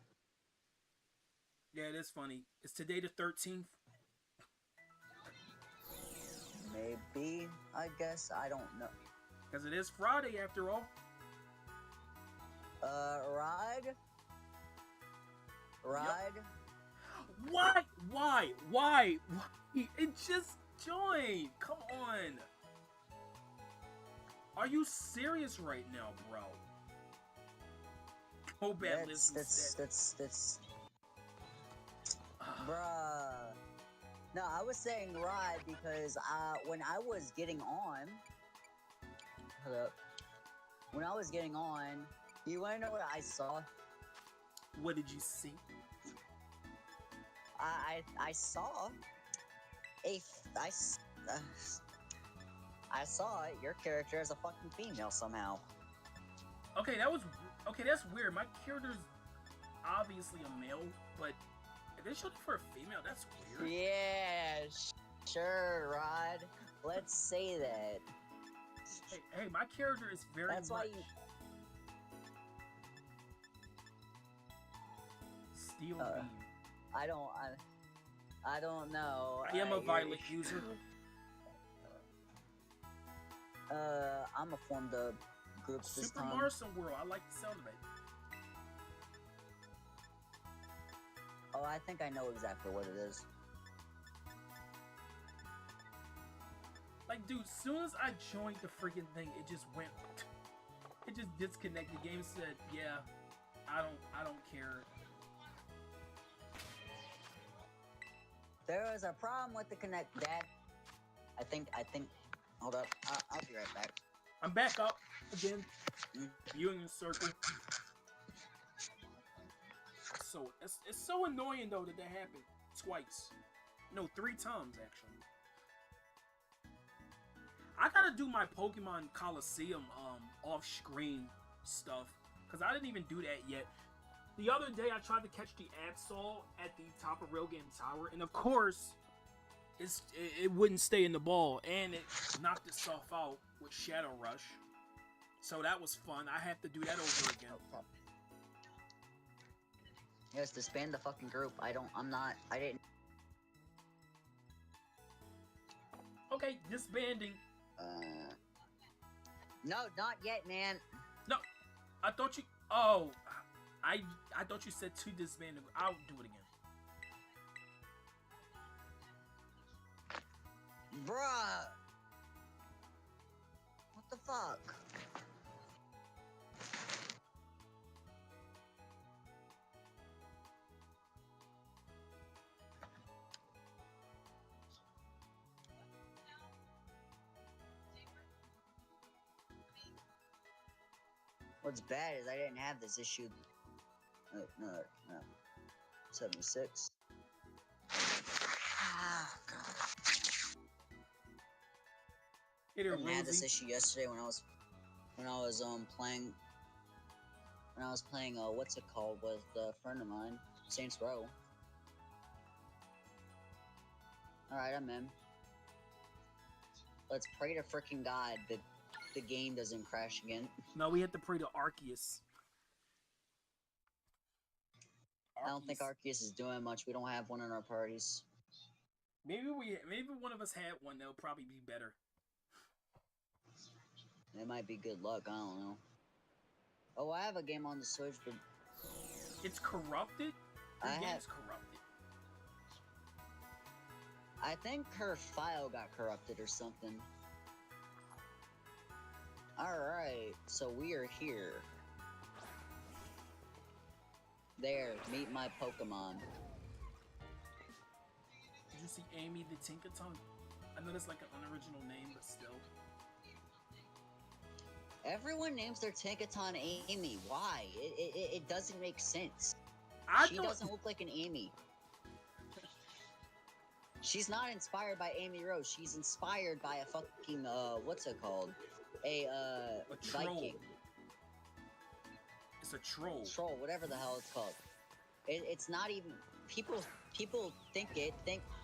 Yeah, it is funny. It's today the 13th. Maybe, I guess, I don't know. Because it is Friday after all. Rod? Rod? Yep. Why? It just joined. Come on. Are you serious right now, bro? Go back, That's bruh. No, I was saying Rod because when I was getting on, hold up. When I was getting on, you wanna know what I saw? What did you see? I saw I saw your character as a fucking female somehow. Okay, that's weird. My character's obviously a male, but if they showed it for a female, that's weird. Yeah, sure, Rod. Let's say that. Hey, my character is very That's much... why you... Steel Beam. I don't know. I am a Violet user. I'm gonna form the groups this Super time. Mario World. I like the sound of it. Oh, I think I know exactly what it is. Like, dude, as soon as I joined the freaking thing, it just went. It just disconnected. The game said, "Yeah, I don't care." There is a problem with the connect, Dad. I think. Hold up. I'll be right back. I'm back up again. Union Circle. So it's so annoying though that happened twice. No, 3 times actually. I gotta do my Pokemon Coliseum off-screen stuff because I didn't even do that yet. The other day I tried to catch the Absol at the top of Railgun Tower, and of course, it wouldn't stay in the ball, and it knocked itself out with Shadow Rush. So that was fun. I have to do that over again. Okay. Yes, disband the fucking group. I didn't. Okay, disbanding. No, not yet, man. No, I thought you. Oh, I thought you said to disband. I'll do it again. Bruh. What the fuck? What's bad is I didn't have this issue. No. 76. Ah, God. Hit her, I didn't have this Rosie. issue yesterday when I was playing what's it called with a friend of mine, Saints Row. Alright, I'm in. Let's pray to frickin' God that the game doesn't crash again. No, we have to pray to Arceus. I don't think Arceus is doing much. We don't have one in our parties. Maybe one of us had one. That'll probably be better. It might be good luck. I don't know. Oh, I have a game on the Switch, but It's corrupted. The game's corrupted. I think her file got corrupted or something. Alright, so we are here. There, meet my Pokemon. Did you see Amy the Tinkaton? I know that's like an unoriginal name, but still. Everyone names their Tinkaton Amy. Why? It doesn't make sense. She doesn't look like an Amy. She's not inspired by Amy Rose. She's inspired by a fucking, what's it called? A troll. Viking. It's a troll. Troll, whatever the hell it's called. It's not even... People think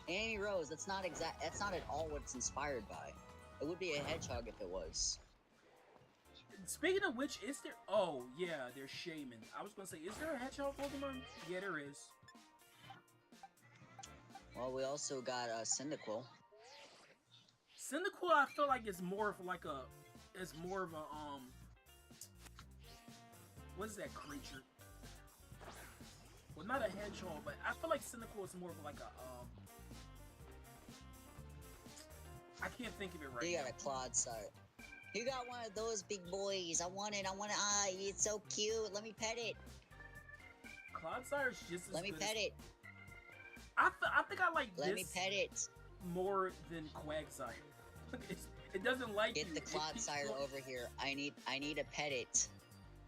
Amy Rose, that's not at all what it's inspired by. It would be a hedgehog if it was. Speaking of which, is there... Oh, yeah, there's Shaman. I was gonna say, is there a hedgehog Pokemon? Yeah, there is. Well, we also got Cyndaquil. Cyndaquil, I feel like it's more of like a... It's more of a, what is that creature? Well, not a hedgehog, but I feel like Cyndaquil is more of like a, I can't think of it right now. You got a Clodsire. You got one of those big boys. I want it. It's so cute. Let me pet it. Clodsire is just as Let me good pet as... it. I think I like Let this me pet it. more than Quagsire. It doesn't like Get you. the Clodsire over here. I need to pet it.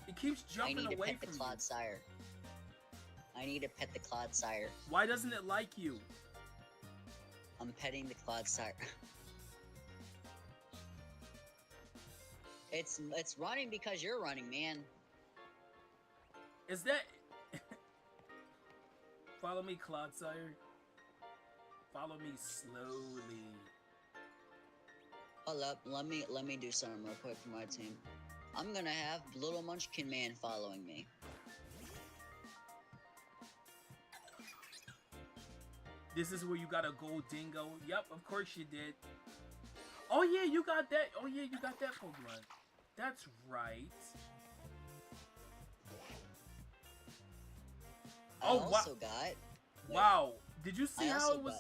It keeps jumping away from you. I need to pet the Clodsire. I need to pet the Clodsire. Why doesn't it like you? I'm petting the Clodsire. It's running because you're running, man. Is that... Follow me, Clodsire. Follow me slowly. Hold up, let me do something real quick for my team. I'm gonna have Little Munchkin Man following me. This is where you got a gold dingo. Yep, of course you did. Oh yeah, you got that. Oh yeah, you got that Pokemon. That's right. I also got... Wow. Did you see I how also it was?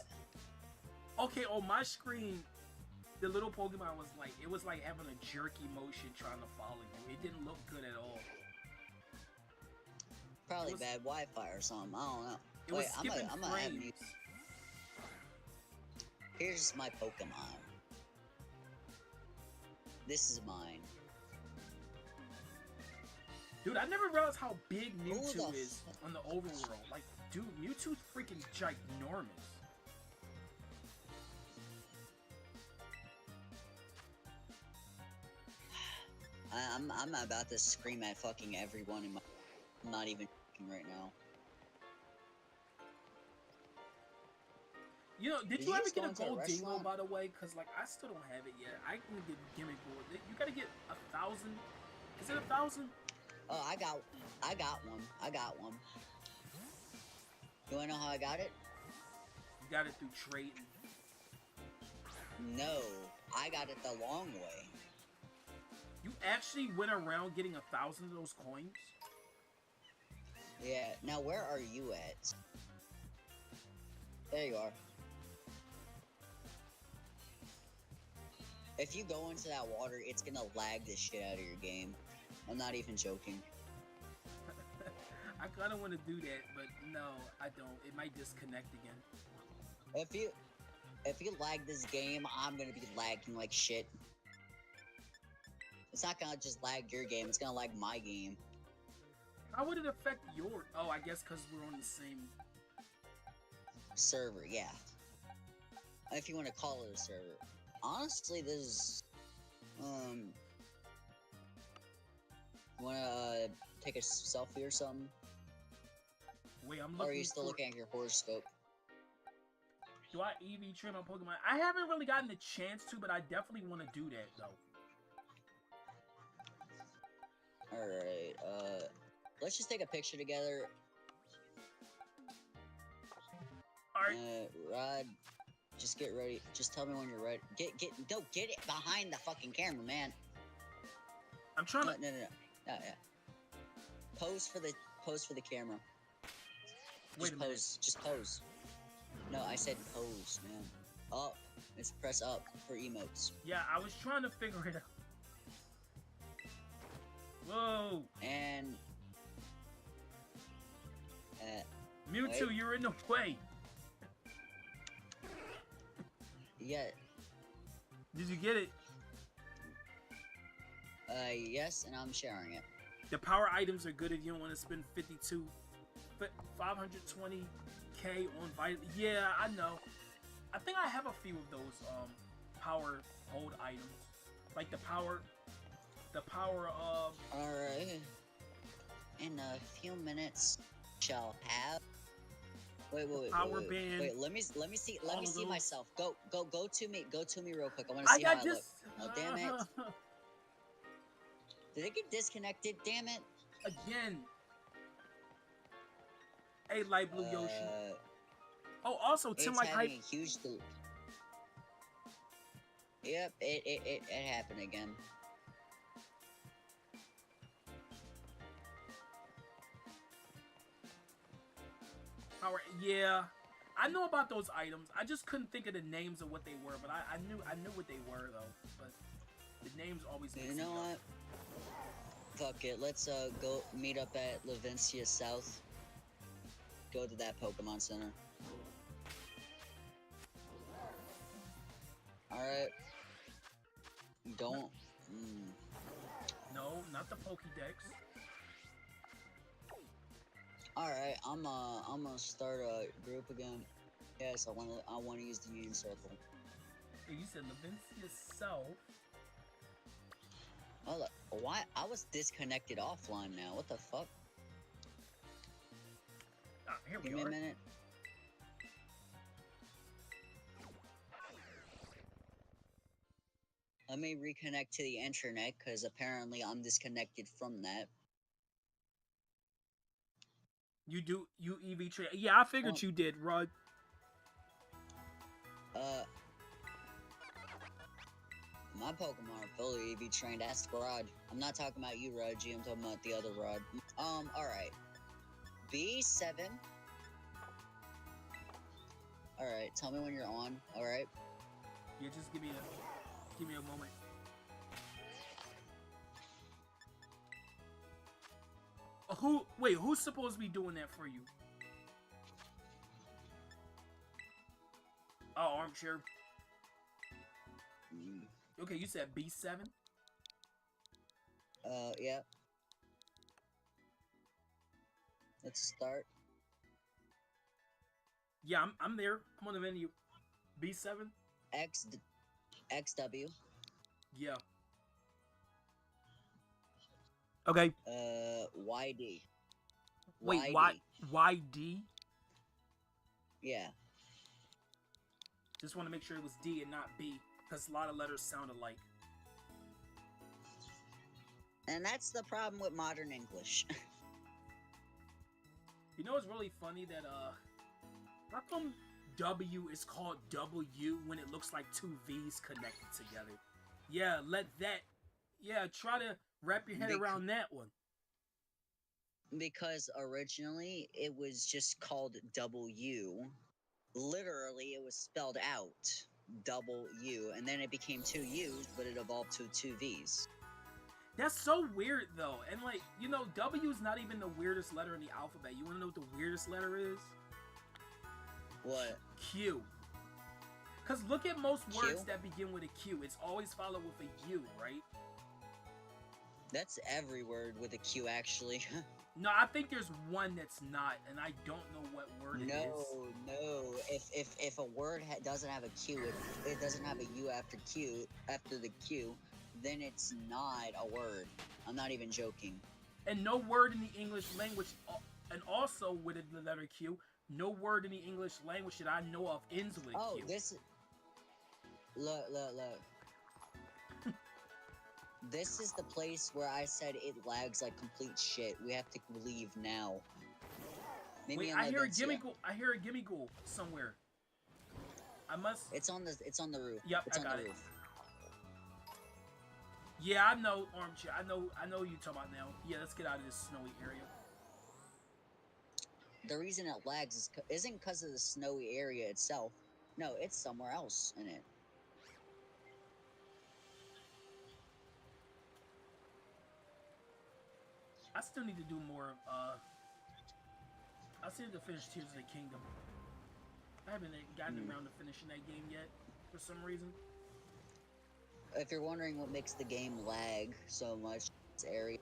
got... Okay, on my screen, the little Pokemon was like, it was like having a jerky motion trying to follow you. It didn't look good at all. Probably bad Wi-Fi or something. I don't know. It was skipping I'm gonna have frames. you... Here's my Pokemon. This is mine. Dude, I never realized how big Who Mewtwo the is on the overworld. Like, dude, Mewtwo's freaking ginormous. I'm about to scream at fucking everyone in my... I'm not even fucking right now. You know, did Did you you ever just get go a into a gold dingo, restaurant? by the way? Because, like, I still don't have it yet. I can get gimmick gold. You gotta get 1,000. Is it 1,000? Oh, I got one. I got one. You wanna know how I got it? You got it through trading. No, I got it the long way. You actually went around getting 1,000 of those coins? Yeah, now where are you at? There you are. If you go into that water, it's gonna lag the shit out of your game. I'm not even joking. I kind of want to do that, but no, I don't. It might disconnect again. If you lag this game, I'm gonna be lagging like shit. It's not gonna just lag your game, it's gonna lag my game. How would it affect your... Oh, I guess because we're on the same... server, yeah. If you want to call it a server. Honestly, this is... You wanna take a selfie or something? Wait, I'm looking Or are you still looking at your horoscope? Do I EV train my Pokemon? I haven't really gotten the chance to, but I definitely want to do that, though. Alright, let's just take a picture together. Alright. Rod, just get ready. Just tell me when you're ready. Get it behind the fucking camera, man. I'm trying to... No, yeah. Pose for the camera. Wait a minute. Just pose. No, I said pose, man. Up. It's press up for emotes. Yeah, I was trying to figure it out. Whoa. And Mewtwo, wait. you're in the way. Yeah. Did you get it? Yes, and I'm sharing it. The power items are good if you don't want to spend 520k on vitamin. Yeah, I know. I think I have a few of those power hold items, like the power of. All right. In a few minutes, shall have. Wait. Power band. Wait, let me see those. myself. Go to me real quick. I want to see how I look. Oh damn it! Did it get disconnected? Damn it! Again. Hey, light blue Yoshi. Oh, also Tim like hype. A huge Yep, it happened again. Power, yeah. I know about those items. I just couldn't think of the names of what they were, but I knew what they were though. But the names always mix me up. What? Fuck it. Let's go meet up at Levincia South. Go to that Pokemon Center. All right. Don't. No, not the Pokédex. All right, I'm gonna start a group again. Yes, I wanna use the Union Circle. Hey, you said Levincia South. Oh, why? I was disconnected offline now. What the fuck? Ah, here we Give me are. a minute. Let me reconnect to the internet because apparently I'm disconnected from that. You EV train. Yeah, I figured you did, Rod. My Pokemon are fully EV trained. Ask Rod. I'm not talking about you, Rodgy. I'm talking about the other Rod. Alright. B7. Alright, tell me when you're on, alright? Yeah, just give me a moment. Who's supposed to be doing that for you? Oh, armchair. Okay, you said B7? Yeah. Let's start. Yeah, I'm there. I'm on the menu. B7? XW. Yeah. Okay. YD. Wait, YD. YD? Yeah. Just want to make sure it was D and not B, because a lot of letters sound alike. And that's the problem with modern English. You know what's really funny? That, how come W is called W when it looks like two V's connected together? Yeah, try to wrap your head around that one. Because originally it was just called W. Literally, it was spelled out W, and then it became two U's, but it evolved to two V's. That's so weird, though. And, like, you know, W is not even the weirdest letter in the alphabet. You want to know what the weirdest letter is? What? Q. Because look at most words Q? that begin with a Q. It's always followed with a U, right? That's every word with a Q, actually. No, I think there's one that's not, and I don't know what word it is. No. If a word doesn't have a Q, it doesn't have a U after the Q, then it's not a word. I'm not even joking. And no word in the English language, and also with the letter Q, no word in the English language that I know of ends with a Q. Oh, this... Look. This is the place where I said it lags like complete shit. We have to leave now. Maybe Wait, I hear a gimme-ghoul somewhere. I must... It's on the roof. Yep, it's I got on the it. roof. Yeah, I know, armchair. I know what you're talking about now. Yeah, let's get out of this snowy area. The reason it lags isn't because of the snowy area itself. No, it's somewhere else in it. I still need to do more. I still need to finish Tears of the Kingdom. I haven't gotten around to finishing that game yet, for some reason. If you're wondering what makes the game lag so much, this area,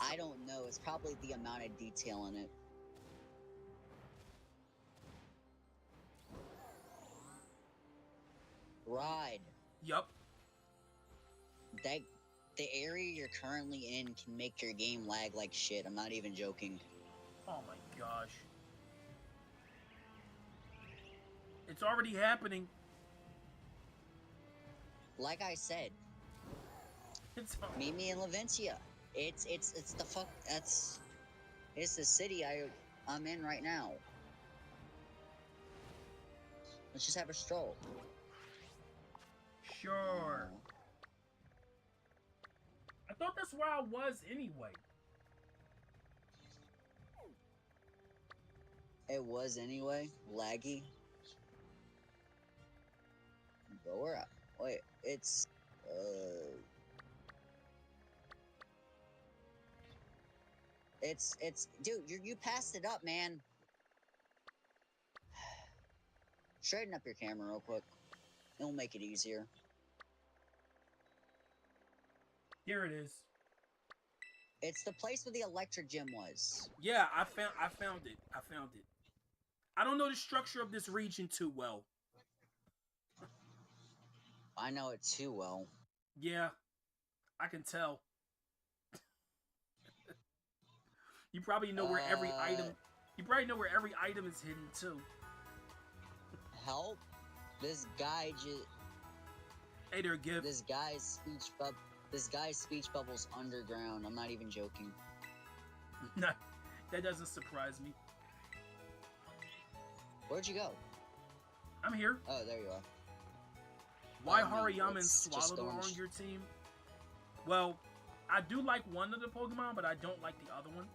I don't know. It's probably the amount of detail in it. Ride. Yup. That the area you're currently in can make your game lag like shit. I'm not even joking. Oh my gosh. It's already happening. Like I said, meet me in Laventia. It's the fuck. It's the city I'm in right now. Let's just have a stroll. Sure. I thought that's where I was anyway. It was anyway. Laggy. But we're at. Wait, it's dude, you passed it up, man. Straighten up your camera real quick. It'll make it easier. Here it is. It's the place where the electric gym was. Yeah, I found it. I don't know the structure of this region too well. I know it too well. Yeah, I can tell. You probably know where every item. You probably know where every item is hidden too. Help! This guy just. Hey there, Gibb. This guy's speech bubbles underground. I'm not even joking. That doesn't surprise me. Where'd you go? I'm here. Oh, there you are. Why Hariyama and Swallow are on your team? Well, I do like one of the Pokemon, but I don't like the other one.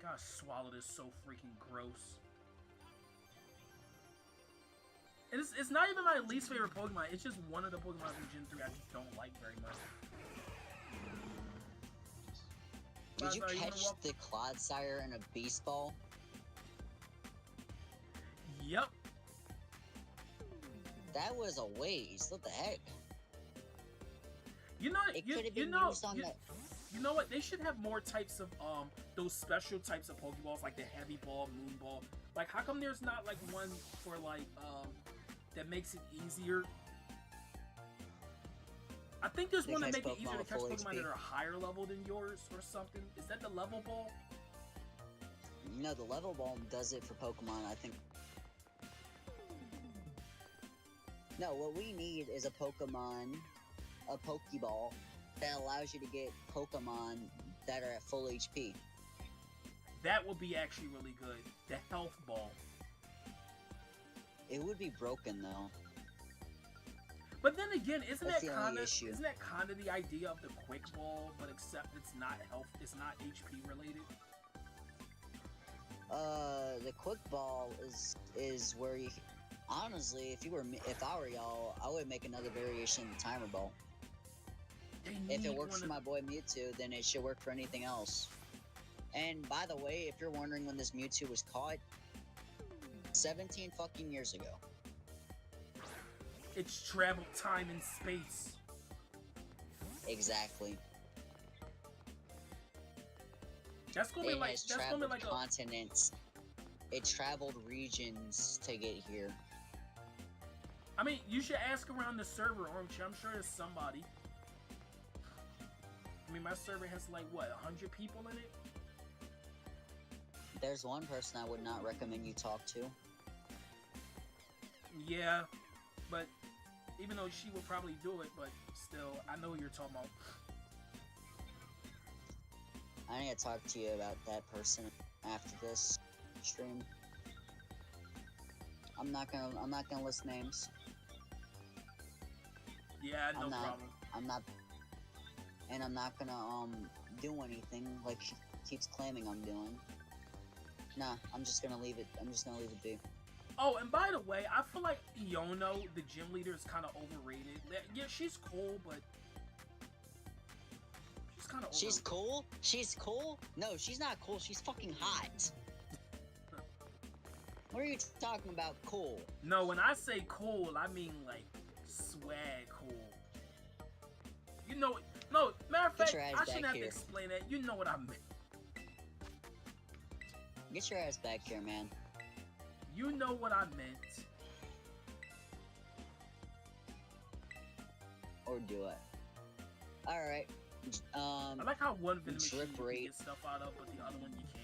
Gosh, Swallow is so freaking gross. And it's not even my least favorite Pokemon. It's just one of the Pokemon from Gen 3 I just don't like very much. Did you catch the Clodsire in a Beast Ball? Yep. That was a waste. What the heck? You know, it you, could have you been know, used on you, that. you know what? They should have more types of those special types of Pokeballs, like the Heavy Ball, Moon Ball. Like, how come there's not like one for like that makes it easier? I think there's one to make it easier to catch Pokemon that are higher level than yours or something. Is that the Level Ball? No, the Level Ball does it for Pokemon, I think. No, what we need is a Pokeball that allows you to get Pokemon that are at full HP. That would be actually really good. The Health Ball. It would be broken though. But then again, isn't that kind of the idea of the Quick Ball, but except it's not it's not HP related? The Quick Ball is where you. Honestly, if I were y'all, I would make another variation of the Timer Ball. If it works for my boy Mewtwo, then it should work for anything else. And by the way, if you're wondering when this Mewtwo was caught, 17 fucking years ago. It's traveled time and space. Exactly. That's gonna be like continents. It traveled regions to get here. I mean, you should ask around the server, aren't you? I'm sure there's somebody. I mean, my server has like what, 100 people in it? There's one person I would not recommend you talk to. Yeah, but even though she would probably do it, but still, I know who you're talking about. I need to talk to you about that person after this stream. I'm not gonna list names. Yeah, no problem. I'm not gonna do anything like she keeps claiming I'm doing. Nah, I'm just gonna leave it. I'm just gonna leave it be. Oh, and by the way, I feel like Iono, the gym leader, is kind of overrated. Yeah, she's cool, but she's kind of overrated. She's cool? She's cool? No, she's not cool. She's fucking hot. What are you talking about, cool? No, when I say cool, I mean like swag cool. You know, no, matter of fact, I shouldn't have to explain that. You know what I meant. Get your ass back here, man. You know what I meant. Or do it. Alright. I like how one vending machine you can rate. get stuff out of, but the other one you can't.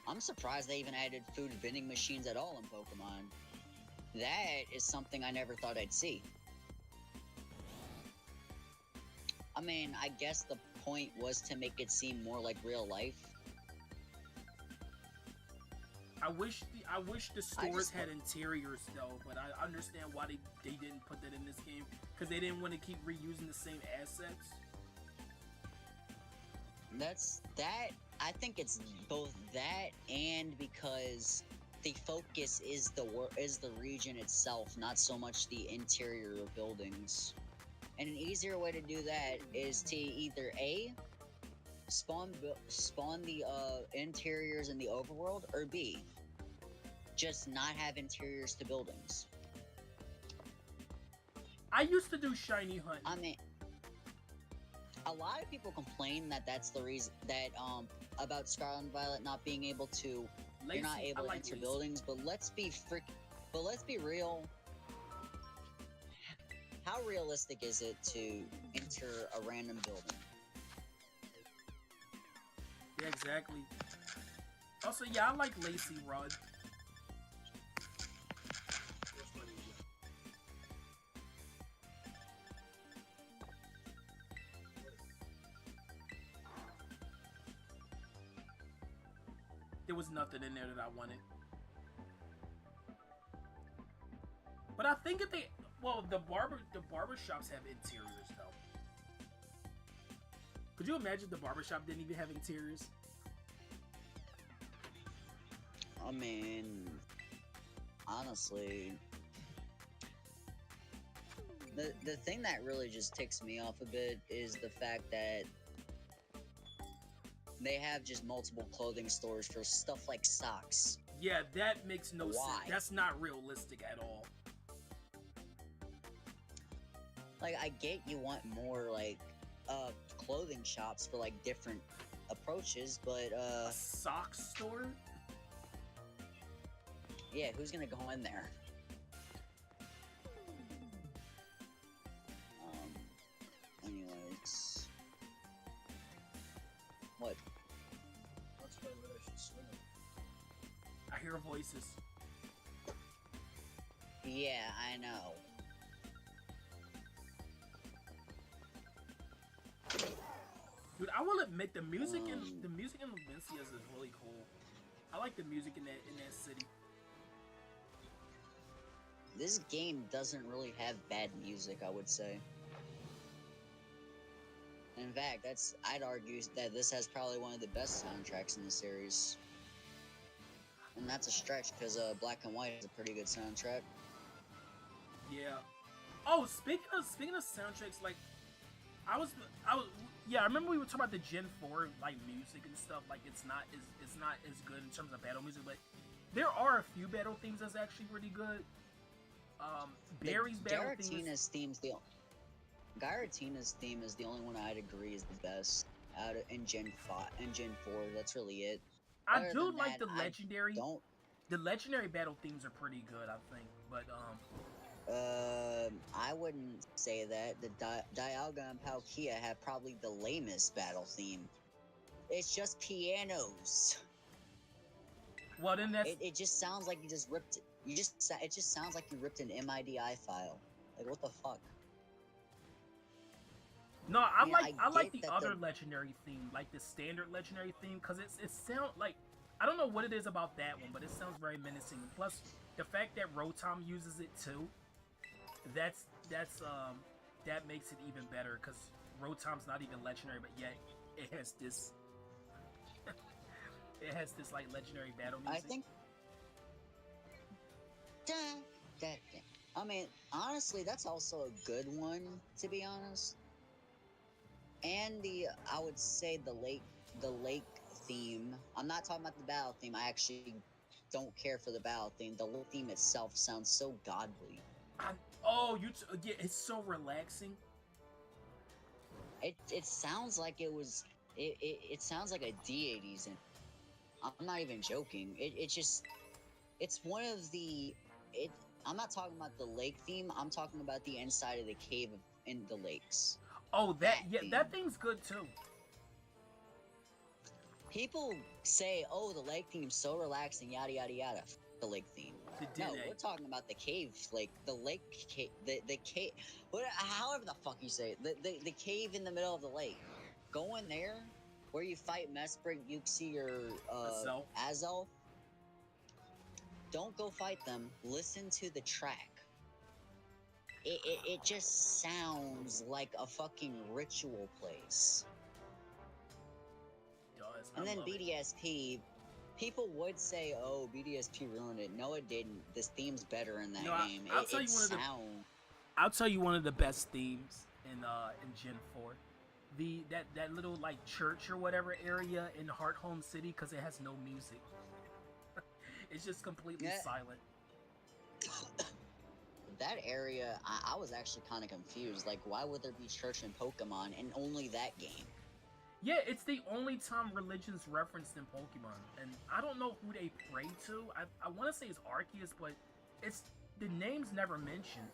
I'm surprised they even added food vending machines at all in Pokemon. That is something I never thought I'd see. I mean, I guess the point was to make it seem more like real life. I wish the stores had interiors though, but I understand why they didn't put that in this game, because they didn't want to keep reusing the same assets. I think it's both that and because the focus is the region itself, not so much the interior of buildings. And an easier way to do that is to either A, spawn the interiors in the overworld, or B, just not have interiors to buildings. I used to do shiny hunt. I mean, a lot of people complain that that's the reason that about Scarlet and Violet not being able to, you're not able to enter buildings. But let's be real. How realistic is it to enter a random building? Yeah, exactly. Also, yeah, I like Lacy Rod. There was nothing in there that I wanted. But I think if they, well, the barber shops have interiors though. Could you imagine the barbershop didn't even have interiors? I mean, honestly, the thing that really just ticks me off a bit is the fact that they have just multiple clothing stores for stuff like socks. Yeah, that makes no sense. That's not realistic at all. Like, I get you want more, like, clothing shops for, like, different approaches, but, A sock store? Yeah, who's gonna go in there? Anyways. What? I hear voices. Yeah, I know. Dude, I will admit the music in Levincias is really cool. I like the music in that city. This game doesn't really have bad music, I would say. In fact, I'd argue that this has probably one of the best soundtracks in the series. And that's a stretch, because Black and White is a pretty good soundtrack. Yeah. Oh, speaking of soundtracks, like, yeah, I remember we were talking about the Gen 4 like music and stuff. Like, it's not as good in terms of battle music, but there are a few battle themes that's actually pretty good. Barry's battle theme Gyratina's theme is the only one I'd agree is the best in Gen 5 and Gen 4. That's really it. I do like the legendary. The legendary battle themes are pretty good, I think. But I wouldn't say that. The Dialga and Palkia have probably the lamest battle theme. It's just pianos. Well, then that's... It just sounds like you just ripped. It just sounds like you ripped an MIDI file. Like, what the fuck? No, I like the other legendary theme, like the standard legendary theme, because it sounds like, I don't know what it is about that one, but it sounds very menacing. Plus, the fact that Rotom uses it too, that makes it even better, because Rotom's not even legendary, but yet it has this. It has this like legendary battle music. I think. I mean, honestly, that's also a good one, to be honest. And I would say the lake theme. I'm not talking about the battle theme. I actually don't care for the battle theme. The lake theme itself sounds so godly. Yeah, it's so relaxing. It sounds like it sounds like a deity's in. I'm not even joking. It's one of the it. I'm not talking about the lake theme. I'm talking about the inside of the cave in the lakes. Oh, that theme. that theme's good too. People say, "Oh, the lake theme's so relaxing," yada yada yada. The lake theme. No, we're talking about the cave, like the lake cave, the cave. However the fuck you say it, the cave in the middle of the lake. Go in there, where you fight Mesprit, Yuxi, or Azel. Don't go fight them. Listen to the track. It just sounds like a fucking ritual place. It does. And then BDSP. People would say, "Oh, BDSP ruined it." No, it didn't. This theme's better in that game. I'll tell you one of the best themes in Gen 4. That little like church or whatever area in Heart Home City, because it has no music. It's just completely silent. That area, I was actually kind of confused. Like, why would there be church in Pokemon and only that game? Yeah, it's the only time religion's referenced in Pokemon, and I don't know who they pray to. I want to say it's Arceus, but the name's never mentioned.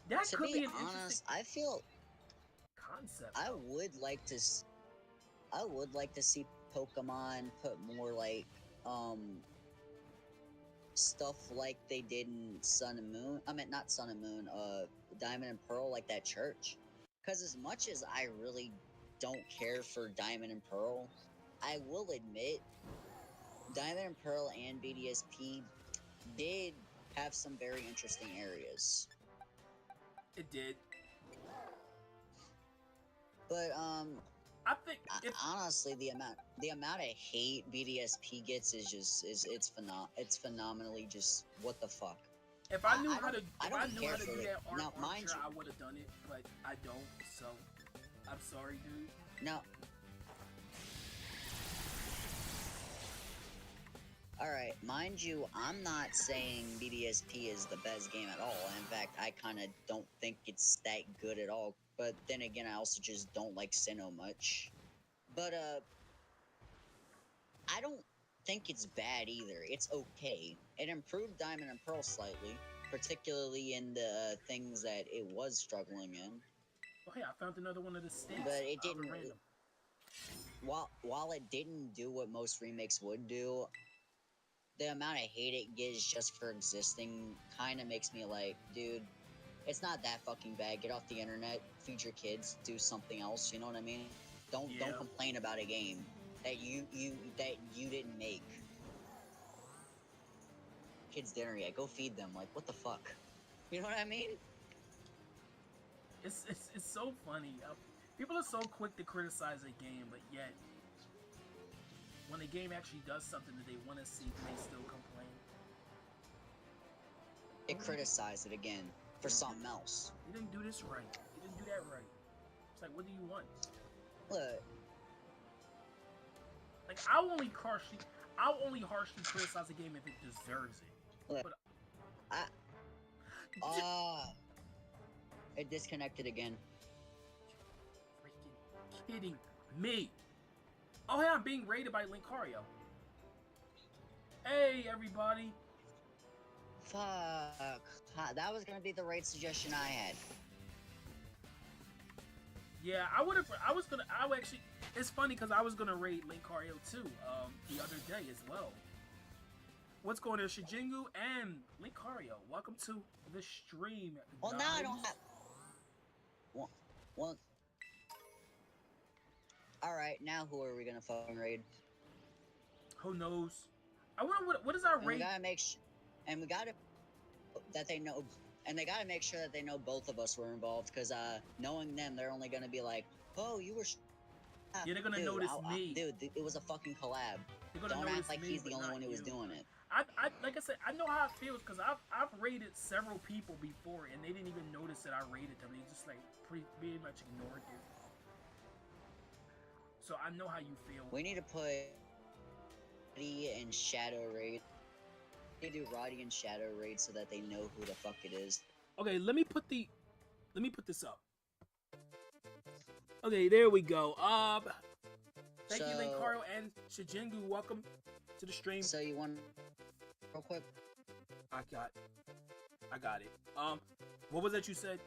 That to could be be an honest, interesting I feel concept. I would like to see Pokemon put more like stuff like they did in Sun and Moon. I mean, not Sun and Moon. Diamond and Pearl, like that church. Because as much as I really don't care for Diamond and Pearl, I will admit Diamond and Pearl and BDSP did have some very interesting areas. It did. But I think honestly, the amount of hate BDSP gets is just it's phenomenally just what the fuck. If I knew how to do that art, now, mind you, I would have done it, but I don't. So I'm sorry, dude. No. Alright, mind you, I'm not saying BDSP is the best game at all. In fact, I kind of don't think it's that good at all. But then again, I also just don't like Sinnoh much. But, I don't think it's bad either. It's okay. It improved Diamond and Pearl slightly, particularly in the things that it was struggling in. Oh, hey, I found another one of the stakes. But it didn't... While it didn't do what most remakes would do, the amount of hate it gets just for existing kind of makes me like, dude, it's not that fucking bad. Get off the internet, feed your kids, do something else. You know what I mean? Don't complain about a game that you didn't make. Kids dinner yet? Go feed them. Like, what the fuck? You know what I mean? It's so funny. People are so quick to criticize a game, but yet when a game actually does something that they want to see, they still complain. It criticized it again for something else. You didn't do this right. You didn't do that right. It's like, what do you want? Look. Like, I'll only harshly criticize a game if it deserves it. Look. But it disconnected again. Freaking kidding me. Oh, hey, I'm being raided by Linkario. Hey, everybody. Fuck. That was gonna be the raid suggestion I had. Yeah, it's funny because I was gonna raid Linkario too, the other day as well. What's going on, Shijingu and Linkario? Welcome to the stream. Well, guys. now I don't have... Well... Alright, now who are we gonna fucking raid? Who knows? I wonder what is our raid? We gotta make and we gotta that they know, and they gotta make sure that they know both of us were involved, because knowing them, they're only gonna be like, "Oh, you were Yeah, they're gonna Dude, notice me. dude, it was a fucking collab. They're gonna Don't notice act like me, he's but the only not one who was you. doing it. Like I said, I know how it feels because I've raided several people before and they didn't even notice that I raided them. They just like pretty much ignored you. So I know how you feel. We need to put Roddy and Shadow Raid. They do Roddy and Shadow Raid so that they know who the fuck it is. Okay, let me put this up. Okay, there we go. Thank you, Linkaro and Shijingu. Welcome to the stream. So you want real quick? I got it. What was that you said?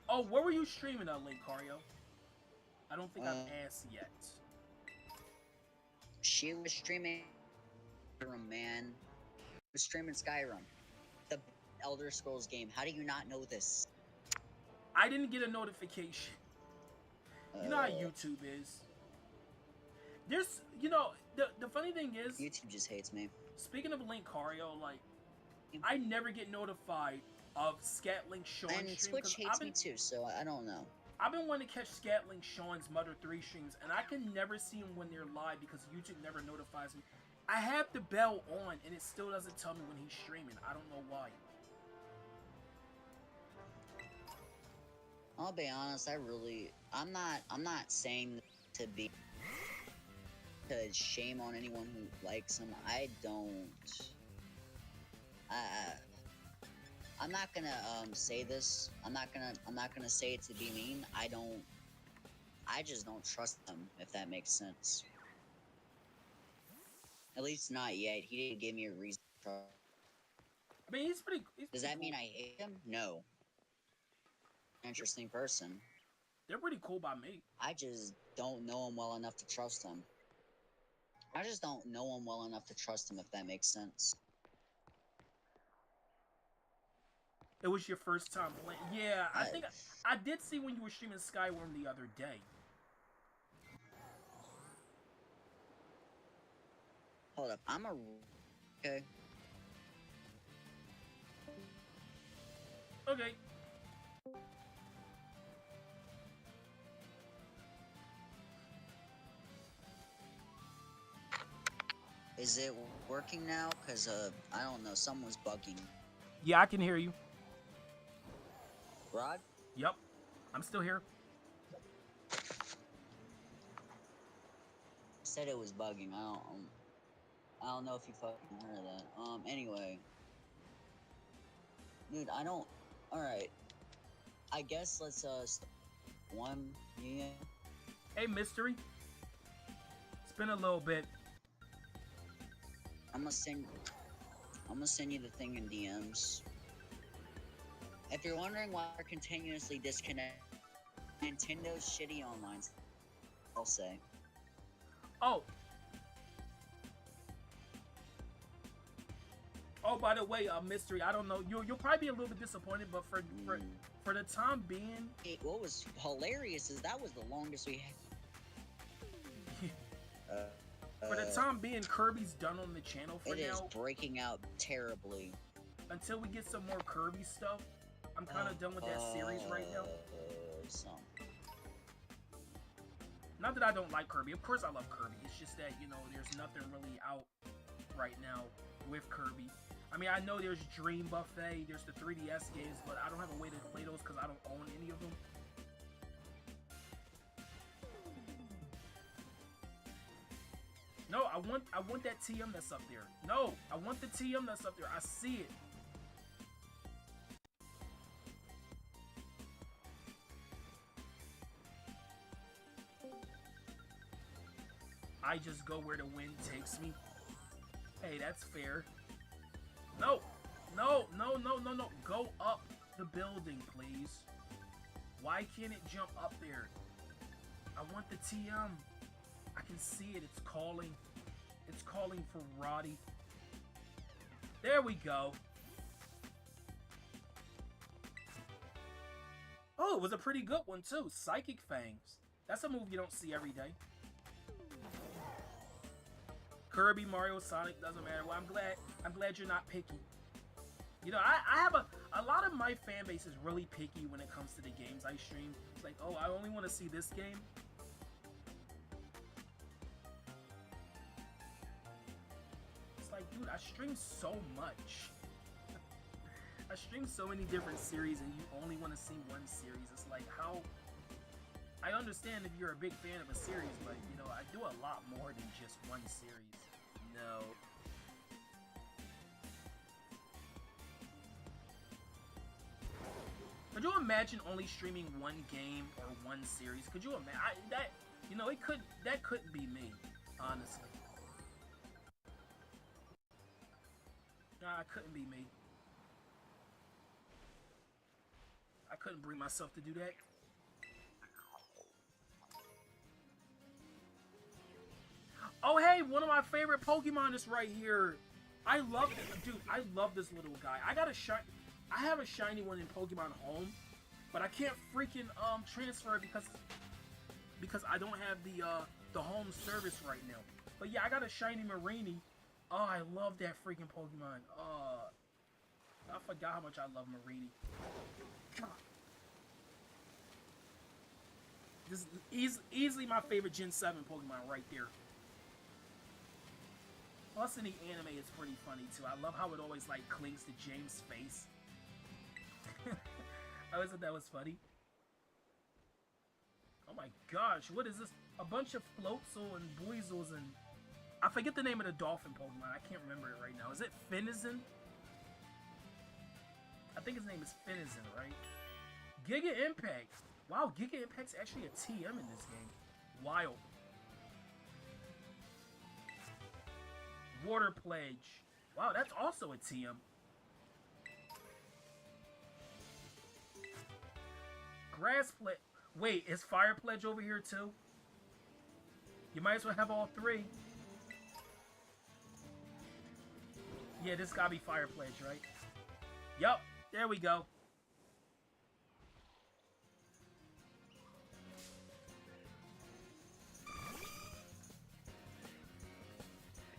Oh, where were you streaming at, Linkario? I don't think I've asked yet. She was streaming Skyrim, man. She was streaming Skyrim. The Elder Scrolls game. How do you not know this? I didn't get a notification. You know how YouTube is. There's, you know, the funny thing is... YouTube just hates me. Speaking of Linkario, like, I never get notified of Scatling Sean and stream. Twitch hates me too, so I don't know. I've been wanting to catch Scatling Sean's Mother 3 streams, and I can never see him when they're live because YouTube never notifies me. I have the bell on, and it still doesn't tell me when he's streaming. I don't know why. I'll be honest, I'm not saying to shame on anyone who likes him. I don't. I'm not gonna say this. I'm not gonna say it to be mean. I just don't trust him, if that makes sense. At least not yet. He didn't give me a reason to trust. I mean, he's pretty Does that cool. mean I hate him? No. Interesting person. They're pretty cool by me. I just don't know him well enough to trust him. I just don't know him well enough to trust him, if that makes sense. It was your first time playing. Yeah, I think I did see when you were streaming Skyrim the other day. Hold up, okay. Okay. Is it working now? Cause I don't know, someone's bugging. Yeah, I can hear you. Rod? Yep. I'm still here. Said it was bugging. I don't know if you fucking heard that. Anyway. Dude, I don't... Alright. I guess let's, one, yeah. Hey, Mystery. It's been a little bit. I'm gonna send you the thing in DMs. If you're wondering why we're continuously disconnected, Nintendo's shitty online, I'll say. Oh. Oh, by the way, Mystery, I don't know. You'll probably be a little bit disappointed, but for the time being, what was hilarious is that was the longest we had. For the time being, Kirby's done on the channel for now. It is breaking out terribly. Until we get some more Kirby stuff, I'm kind of done with that series right now. Not that I don't like Kirby. Of course I love Kirby. It's just that, you know, there's nothing really out right now with Kirby. I mean, I know there's Dream Buffet, there's the 3DS games, but I don't have a way to play those because I don't own any of them. No, I want that TM that's up there. No, I want the TM that's up there. I see it. I just go where the wind takes me. Hey, that's fair. No, no, no, no, no, no. Go up the building, please. Why can't it jump up there? I want the TM. I can see it. It's calling. It's calling for Roddy. There we go. Oh, it was a pretty good one too. Psychic Fangs. That's a move you don't see every day. Kirby, Mario, Sonic, doesn't matter. Well, I'm glad you're not picky. You know, I have a lot of my fan base is really picky when it comes to the games I stream. It's like, oh, I only want to see this game. It's like, dude, I stream so much. I stream so many different series and you only want to see one series. It's like, how... I understand if you're a big fan of a series, but, you know, I do a lot more than just one series. No. Could you imagine only streaming one game or one series? Could you imagine that? You know, that couldn't be me, honestly. Nah, it couldn't be me. I couldn't bring myself to do that. Oh, hey, one of my favorite Pokemon is right here. I love it, dude. I love this little guy. I have a shiny one in Pokemon Home, but I can't freaking transfer it because I don't have the home service right now. But yeah, I got a shiny Marini. Oh, I love that freaking Pokemon. I forgot how much I love Marini. God. This is easily my favorite Gen 7 Pokemon right there. Plus in the anime, it's pretty funny too. I love how it always like clings to James' face. I always thought that was funny. Oh my gosh, what is this? A bunch of Floatzel and Buizels and... I forget the name of the dolphin Pokemon. I can't remember it right now. Is it Finizen? I think his name is Finizen, right? Giga Impact. Wow, Giga Impact's actually a TM in this game. Wild. Water Pledge. Wow, that's also a TM. Grass Pledge. Wait, is Fire Pledge over here too? You might as well have all three. Yeah, this gotta be Fire Pledge, right? Yup, there we go.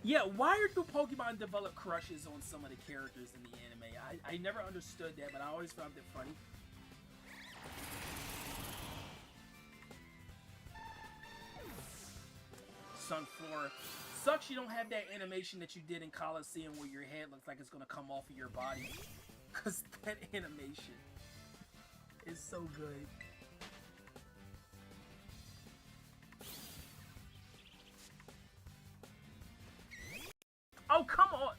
Yeah, why do Pokemon develop crushes on some of the characters in the anime? I never understood that, but I always found it funny. Sunflora. Sucks you don't have that animation that you did in Coliseum where your head looks like it's gonna come off of your body. Cause that animation is so good. Oh, come on!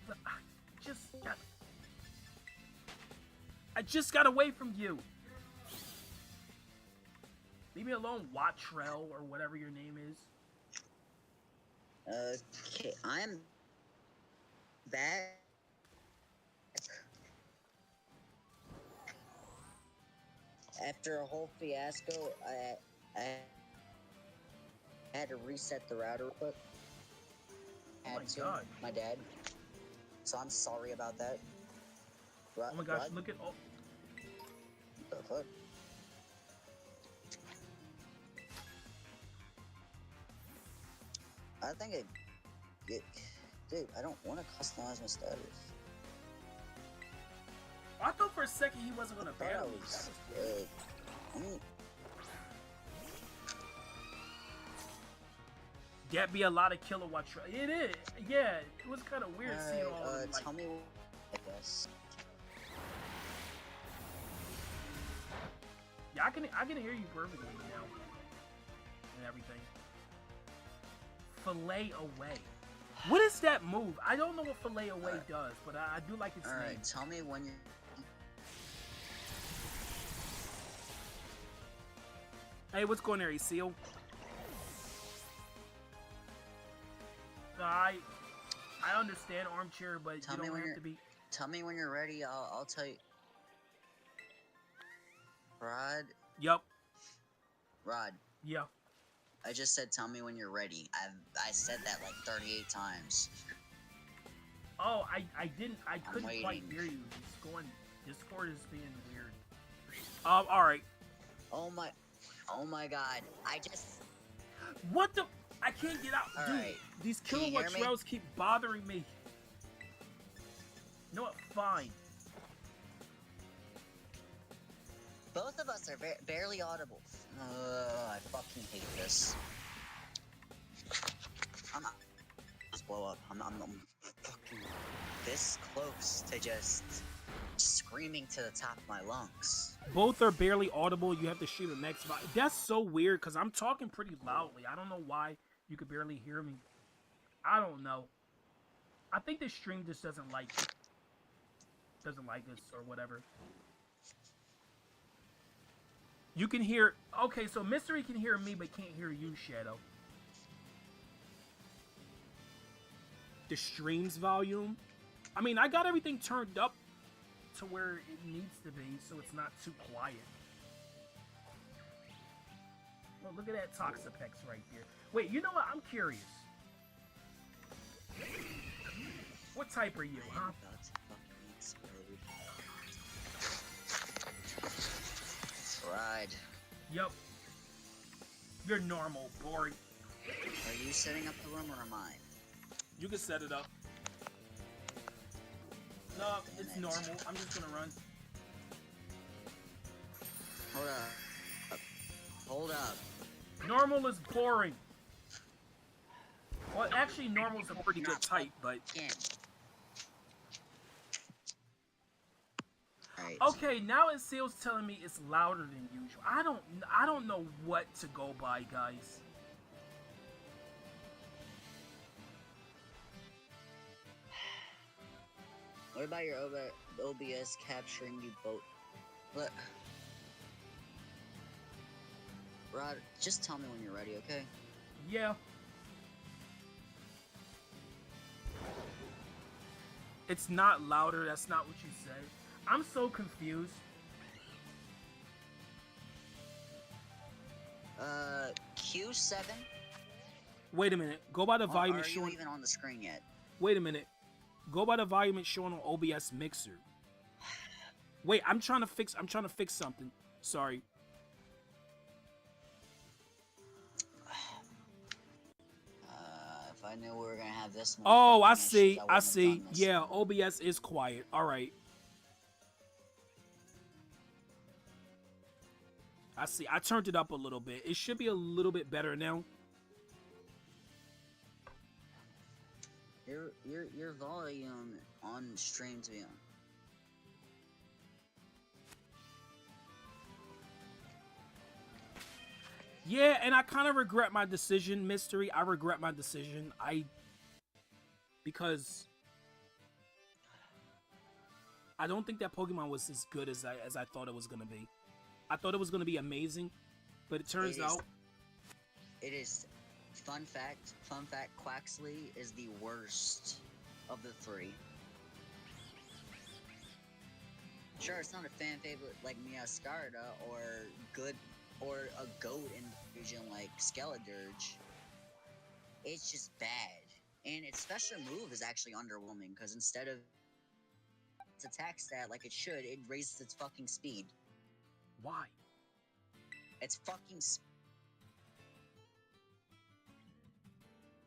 I just got away from you. Leave me alone, Wattrell, or whatever your name is. Okay, I'm back. After a whole fiasco, I had to reset the router real quick. Oh my god. My dad. So I'm sorry about that. Oh my gosh, look at all... What the fuck? I think dude, I don't want to customize my status. I thought for a second he wasn't gonna battle me. That be a lot of kilowatt. It is, yeah. It was kind of weird seeing all of them. Tell me, I guess. Yeah, I can hear you perfectly now and everything. Fillet away. What is that move? I don't know what fillet away does, but I do like its name. Alright, tell me when you... Hey, what's going there, Seal? I understand Armchair, but you don't have to be... Tell me when you're ready, I'll tell you. Rod? Yup. Rod. Yeah. I just said tell me when you're ready. I said that like 38 times. Oh, I couldn't quite hear you. It's going... Discord is being weird. Alright. Oh my god. I just... What the... I can't get out. Dude, right. These kilowatt trails keep bothering me. You know what? Fine. Both of us are barely audible. I fucking hate this. I'm not. Just blow up. I'm fucking this close to just screaming to the top of my lungs. Both are barely audible. You have to shoot a next volume. That's so weird because I'm talking pretty loudly. I don't know why you could barely hear me. I don't know. I think this stream just doesn't like us or whatever. You can hear. Okay, so Mystery can hear me but can't hear you, Shadow. The stream's volume. I mean, I got everything turned up to where it needs to be, so it's not too quiet. Well, look at that Toxapex right there. Wait, you know what? I'm curious. What type are you, huh? Ride. Yup. You're normal, boring. Are you setting up the room or am I? You can set it up. No, it's normal. I'm just gonna run. Hold up. Hold up. Normal is boring. Well, actually, normal's a pretty good type, but... Right. Okay, now it seals telling me it's louder than usual. I don't know what to go by, guys. What about your OBS capturing you both? Look. Rod, just tell me when you're ready, okay? Yeah. It's not louder, that's not what you said. I'm so confused. Q7? Wait a minute. Go by the volume it's showing. Are you even on the screen yet? Wait a minute. Go by the volume it's showing on OBS Mixer. Wait, I'm trying to fix something. Sorry. If I knew we were gonna have this. Oh, I see. I see. Yeah, OBS is quiet. All right. I see. I turned it up a little bit. It should be a little bit better now. Your volume on stream to be on. Yeah, and I kind of regret my decision, Mystery. I regret my decision. Because I don't think that Pokemon was as good as I thought it was gonna be. I thought it was gonna be amazing, but it turns out it is. Fun fact, Quaxley is the worst of the three. Sure, it's not a fan favorite like Miascarda or a goat in fusion like Skeledirge. It's just bad. And its special move is actually underwhelming because instead of its attack stat like it should, it raises its fucking speed. Why? It's fucking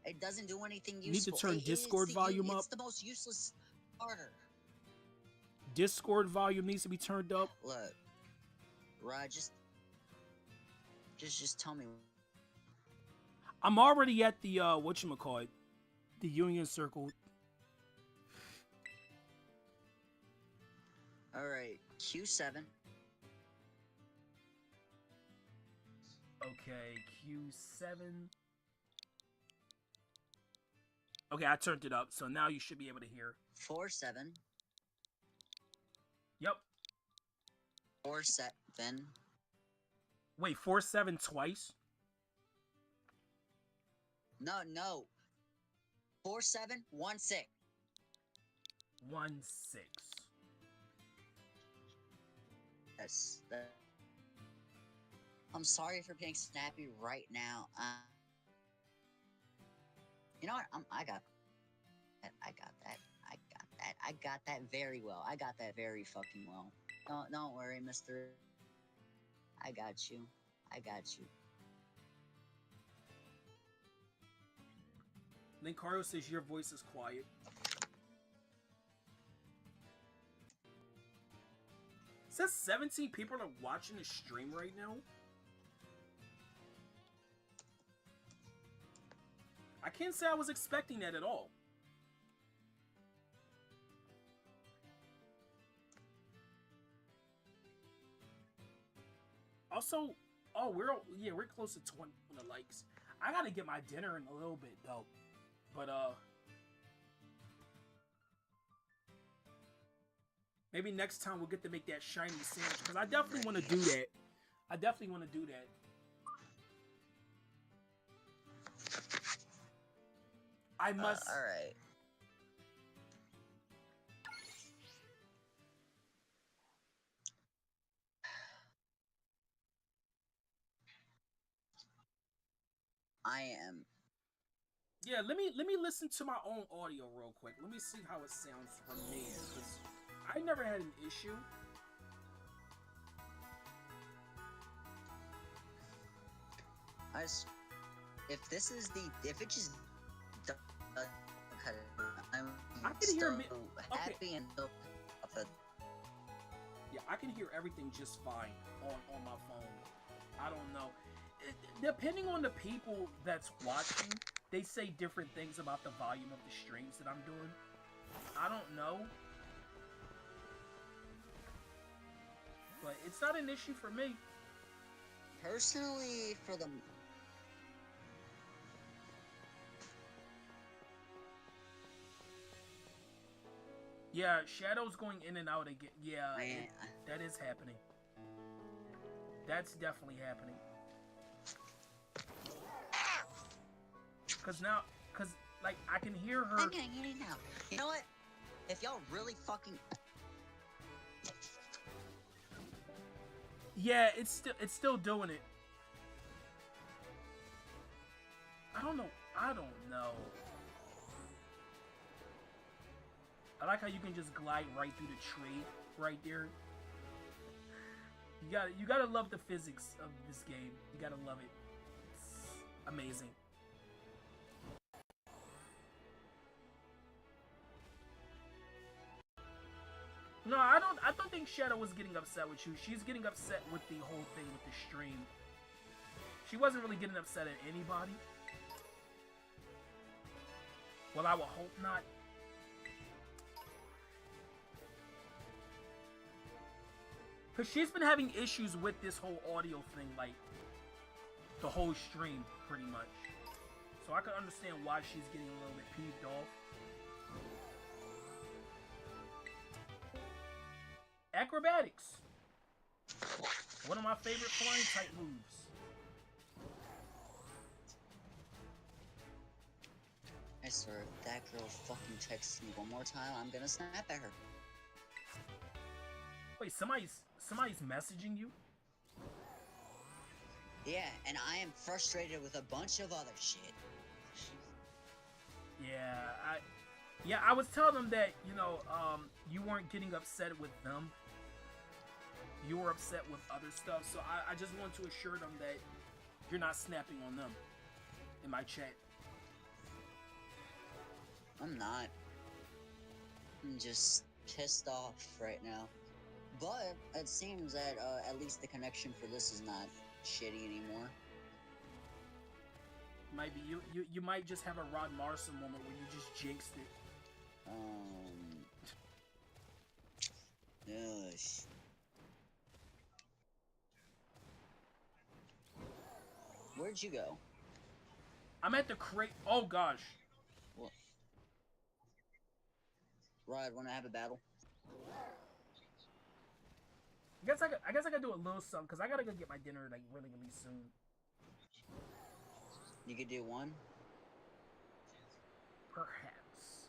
it doesn't do anything useful. You need to turn Discord volume up. It's the most useless starter. Discord volume needs to be turned up. Look, Rod, just tell me. I'm already at the whatchamacallit, the Union Circle. All right, Q7. Okay, Q7. Okay, I turned it up, so now you should be able to hear. 4-7. Yep. 4-7. Wait, 4-7 twice? No. 4-7, 1-6. 1-6. That's that. I'm sorry for being snappy right now. You know what? I got that very well. I got that very fucking well. Don't worry, mister. I got you. Linkario says your voice is quiet. It says 17 people are watching the stream right now. I can't say I was expecting that at all. Also, oh, we're close to 20 likes. I gotta get my dinner in a little bit though, but maybe next time we'll get to make that shiny sandwich because I definitely want to do that. I definitely want to do that. I must. All right. I am. Yeah, let me listen to my own audio real quick. Let me see how it sounds from me, because I never had an issue. If this is if it just, I'm I can hear me. happy Okay. and Yeah, I can hear everything just fine on my phone. I don't know. Depending on the people that's watching, they say different things about the volume of the streams that I'm doing. I don't know. But it's not an issue for me. personally for the. Yeah, Shadow's going in and out again. Yeah, Man. that is happening. That's definitely happening. Cause like I can hear her. I'm gonna get it now. You know what? If y'all really fucking. Yeah, it's still doing it. I don't know. I like how you can just glide right through the tree right there. You gotta love the physics of this game. You gotta love it. It's amazing. No, I don't think Shadow was getting upset with you. She's getting upset with the whole thing with the stream. She wasn't really getting upset at anybody. Well, I would hope not. Because she's been having issues with this whole audio thing, like, the whole stream, pretty much. So I can understand why she's getting a little bit peeved off. Acrobatics. One of my favorite flying type moves. I swear, if that girl fucking texts me one more time, I'm gonna snap at her. Wait, somebody's messaging you? Yeah, and I am frustrated with a bunch of other shit. Yeah, I was telling them that, you weren't getting upset with them. You were upset with other stuff, so I just want to assure them that you're not snapping on them in my chat. I'm not. I'm just pissed off right now. But it seems that at least the connection for this is not shitty anymore. Might be you might just have a Rod Marson moment where you just jinxed it. Gosh. Where'd you go? I'm at the crate. Oh gosh. What? Rod, wanna have a battle? I guess I gotta do a little something because I gotta go get my dinner like really soon. You could do one? Perhaps.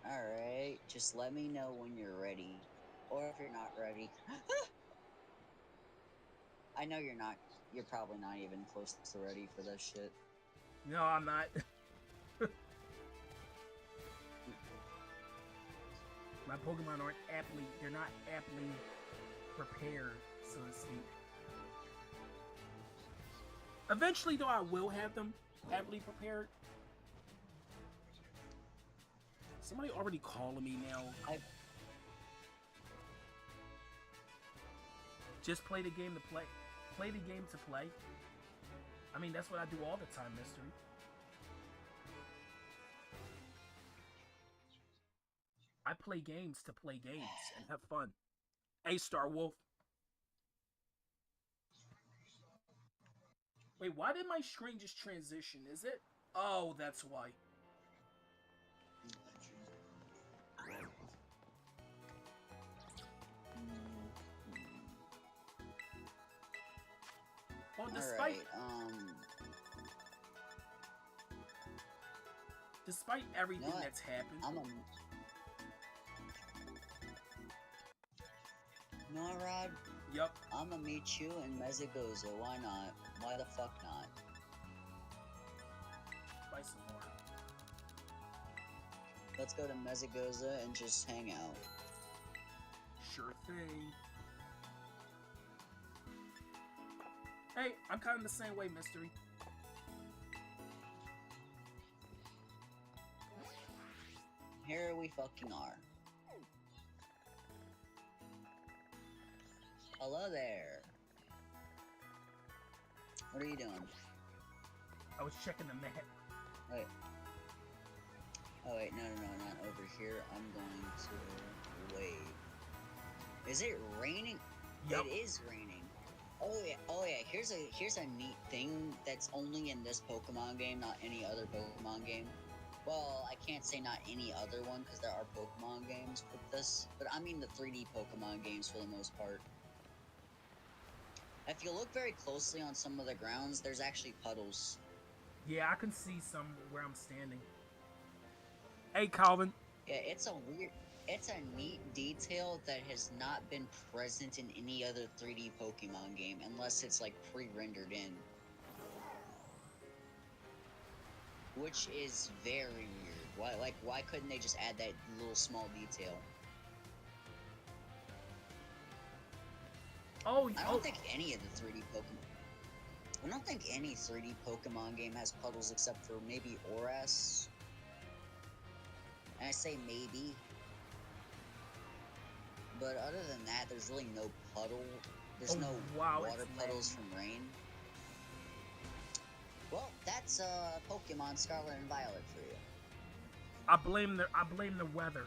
Alright, just let me know when you're ready. Or if you're not ready. I know you're not. You're probably not even close to ready for this shit. No, I'm not. My Pokemon aren't they're not aptly prepared, so to speak. Eventually, though, I will have them aptly prepared. Somebody already calling me now. Just play the game to play. Play the game to play. I mean, that's what I do all the time, Mystery. I play games to play games and have fun. Hey, Star Wolf. Wait, why did my screen just transition? Is it? Oh, that's why. Well, despite everything that's happened. No, Rod? Yup. I'm gonna meet you in Mezagoza. Why not? Why the fuck not? Buy some more. Let's go to Mezagoza and just hang out. Sure thing. Hey, I'm kind of the same way, Mystery. Here we fucking are. Hello there. What are you doing? I was checking the map. Wait. Oh wait, no, not over here. I'm going to wait. Is it raining? Yep. It is raining. Oh yeah. Here's a neat thing that's only in this Pokemon game, not any other Pokemon game. Well, I can't say not any other one because there are Pokemon games with this, but I mean the 3D Pokemon games for the most part. If you look very closely on some of the grounds, there's actually puddles. Yeah, I can see some where I'm standing. Hey, Calvin. Yeah, it's a neat detail that has not been present in any other 3D Pokemon game, unless it's like pre-rendered in. Which is very weird. Why couldn't they just add that little small detail? I don't think any of the 3D Pokemon... I don't think any 3D Pokemon game has puddles except for maybe Oras. And I say maybe. But other than that, there's really no puddle. There's no water puddles from rain. Well, that's Pokemon Scarlet and Violet for you. I blame the weather.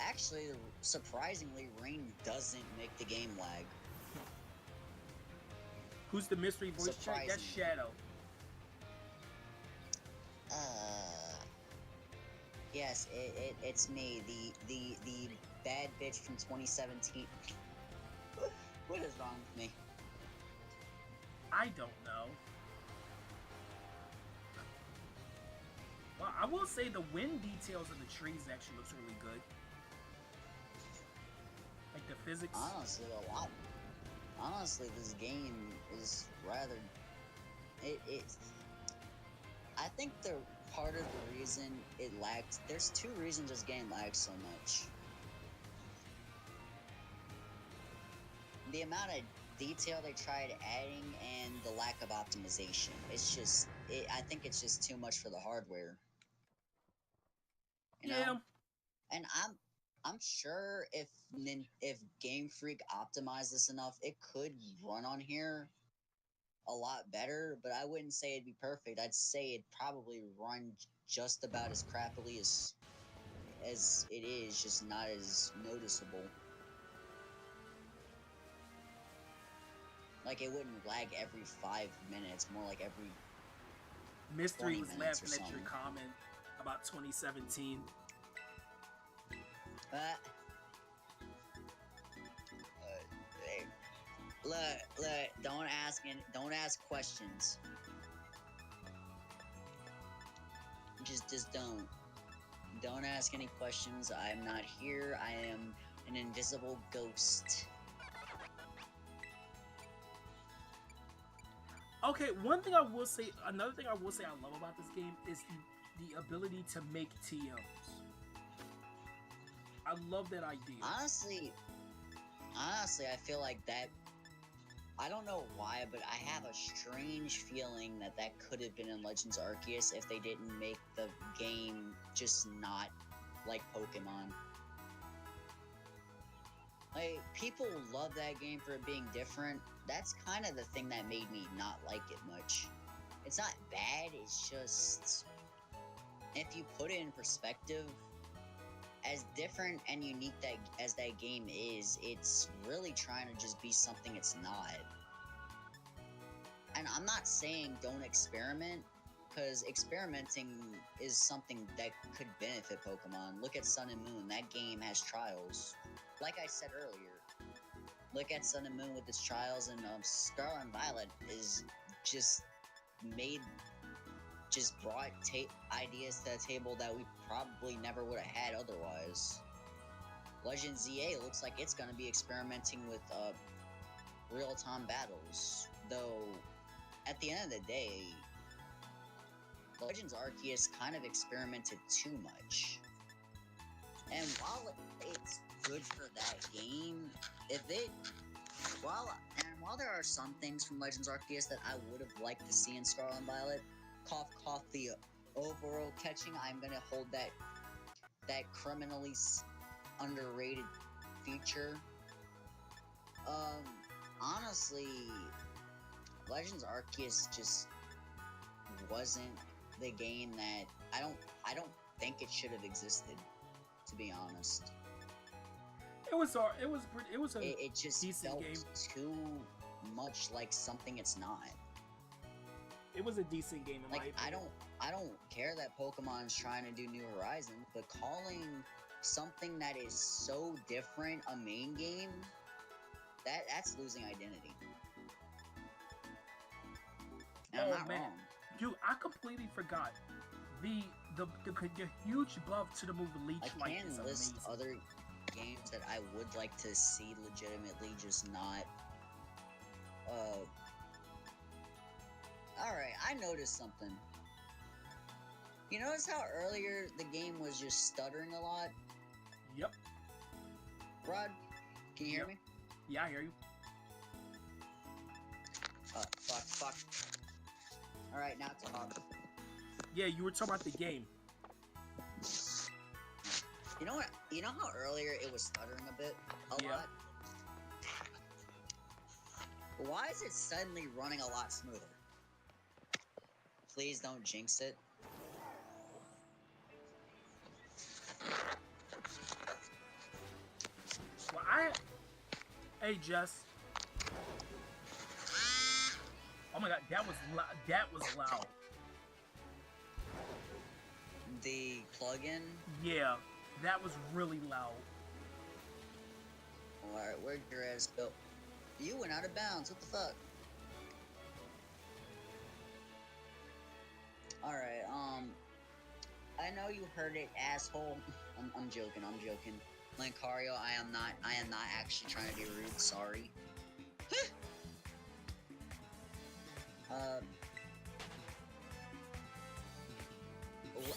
Actually, surprisingly, rain doesn't make the game lag. Who's the mystery voice chat? That's Shadow. Yes, it's me, the bad bitch from 2017. What is wrong with me? I don't know. Well, I will say the wind details of the trees actually looks really good. Like the physics. Honestly, this game is rather. I think the part of the reason it lags. There's two reasons this game lags so much. The amount of detail they tried adding and the lack of optimization. It's just. I think it's just too much for the hardware. You know? And I'm sure if Game Freak optimized this enough, it could run on here a lot better, but I wouldn't say it'd be perfect. I'd say it'd probably run just about as crappily as it is, just not as noticeable. Like, it wouldn't lag every 5 minutes, more like every Mystery was laughing at your comment about 2017. Look, don't ask questions. Just don't ask any questions. I'm not here. I am an invisible ghost. Okay, another thing I will say I love about this game is the ability to make TMs. I love that idea. Honestly, I feel like that. I don't know why, but I have a strange feeling that could have been in Legends Arceus if they didn't make the game just not like Pokemon. Like, people love that game for it being different. That's kind of the thing that made me not like it much. It's not bad, it's just... If you put it in perspective, as different and unique as that game is, it's really trying to just be something it's not. And I'm not saying don't experiment, because experimenting is something that could benefit Pokemon. Look at Sun and Moon, that game has trials. Like I said earlier, look at Sun and Moon with its trials, and Scarlet and Violet is just brought ideas to the table that we probably never would have had otherwise. Legend ZA looks like it's gonna be experimenting with real-time battles, though at the end of the day, Legends Arceus kind of experimented too much. And while it's good for that game, while there are some things from Legends Arceus that I would have liked to see in Scarlet and Violet, cough cough, the overall catching, I'm gonna hold that criminally underrated feature. Honestly, Legends Arceus just wasn't the game that I don't think it should have existed, to be honest. It just decent felt game. too much like something it's not. It was a decent game in my opinion. I don't care that Pokemon's trying to do New Horizons, but calling something that is so different a main game, that's losing identity. And I'm not wrong. Dude, I completely forgot. The huge buff to the move Leech Light is amazing. I can list other games that I would like to see legitimately, just not. Alright, I noticed something. You notice how earlier the game was just stuttering a lot? Yep. Rod, can you hear me? Yeah, I hear you. Oh, fuck. Alright, now talk. Yeah, you were talking about the game. You know what? You know how earlier it was stuttering a bit? A lot? Why is it suddenly running a lot smoother? Please don't jinx it. Well, Hey, Jess. Oh my god, that was loud. The plugin? Yeah, that was really loud. Alright, where'd your ass go? You went out of bounds, what the fuck? Alright, I know you heard it, asshole. I'm joking. Lancario, I am not actually trying to be rude, sorry.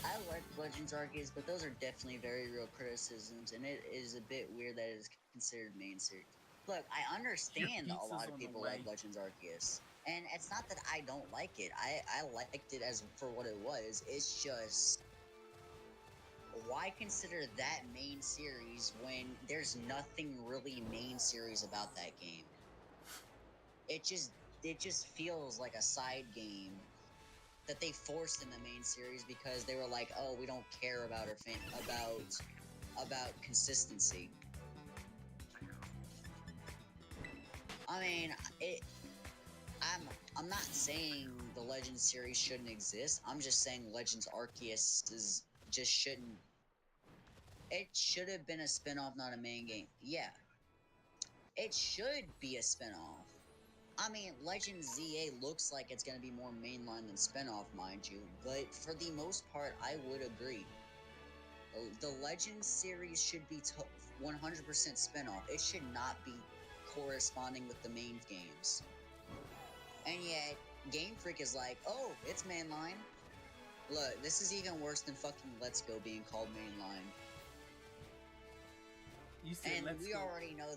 I like Legends Arceus, but those are definitely very real criticisms, and it is a bit weird that it is considered main series. Look, I understand a lot of people like Legends Arceus, and it's not that I don't like it. I liked it as for what it was. It's just, why consider that main series when there's nothing really main series about that game? It just feels like a side game that they forced in the main series because they were like, oh, we don't care about about consistency. I mean, I'm not saying the Legends series shouldn't exist. I'm just saying Legends Arceus shouldn't. It should have been a spin-off, not a main game. Yeah. It should be a spin-off. I mean, Legends ZA looks like it's going to be more mainline than spin-off, mind you, but for the most part, I would agree. The Legends series should be 100% spin-off. It should not be corresponding with the main games. And yet, Game Freak is like, oh, it's mainline. Look, this is even worse than fucking Let's Go being called mainline. And we already know...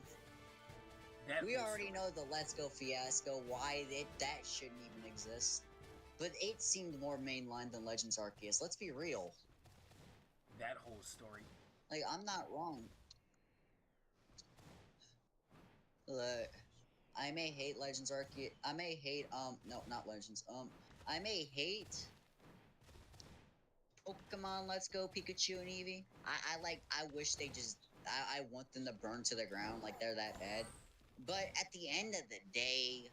We already know the Let's Go fiasco, why that shouldn't even exist. But it seemed more mainline than Legends Arceus. Let's be real. That whole story. Like, I'm not wrong. Look, I may hate Legends Arceus. I may hate no, not Legends. I may hate Pokemon Let's Go Pikachu and Eevee. I wish they just I want them to burn to the ground like they're that bad. But at the end of the day,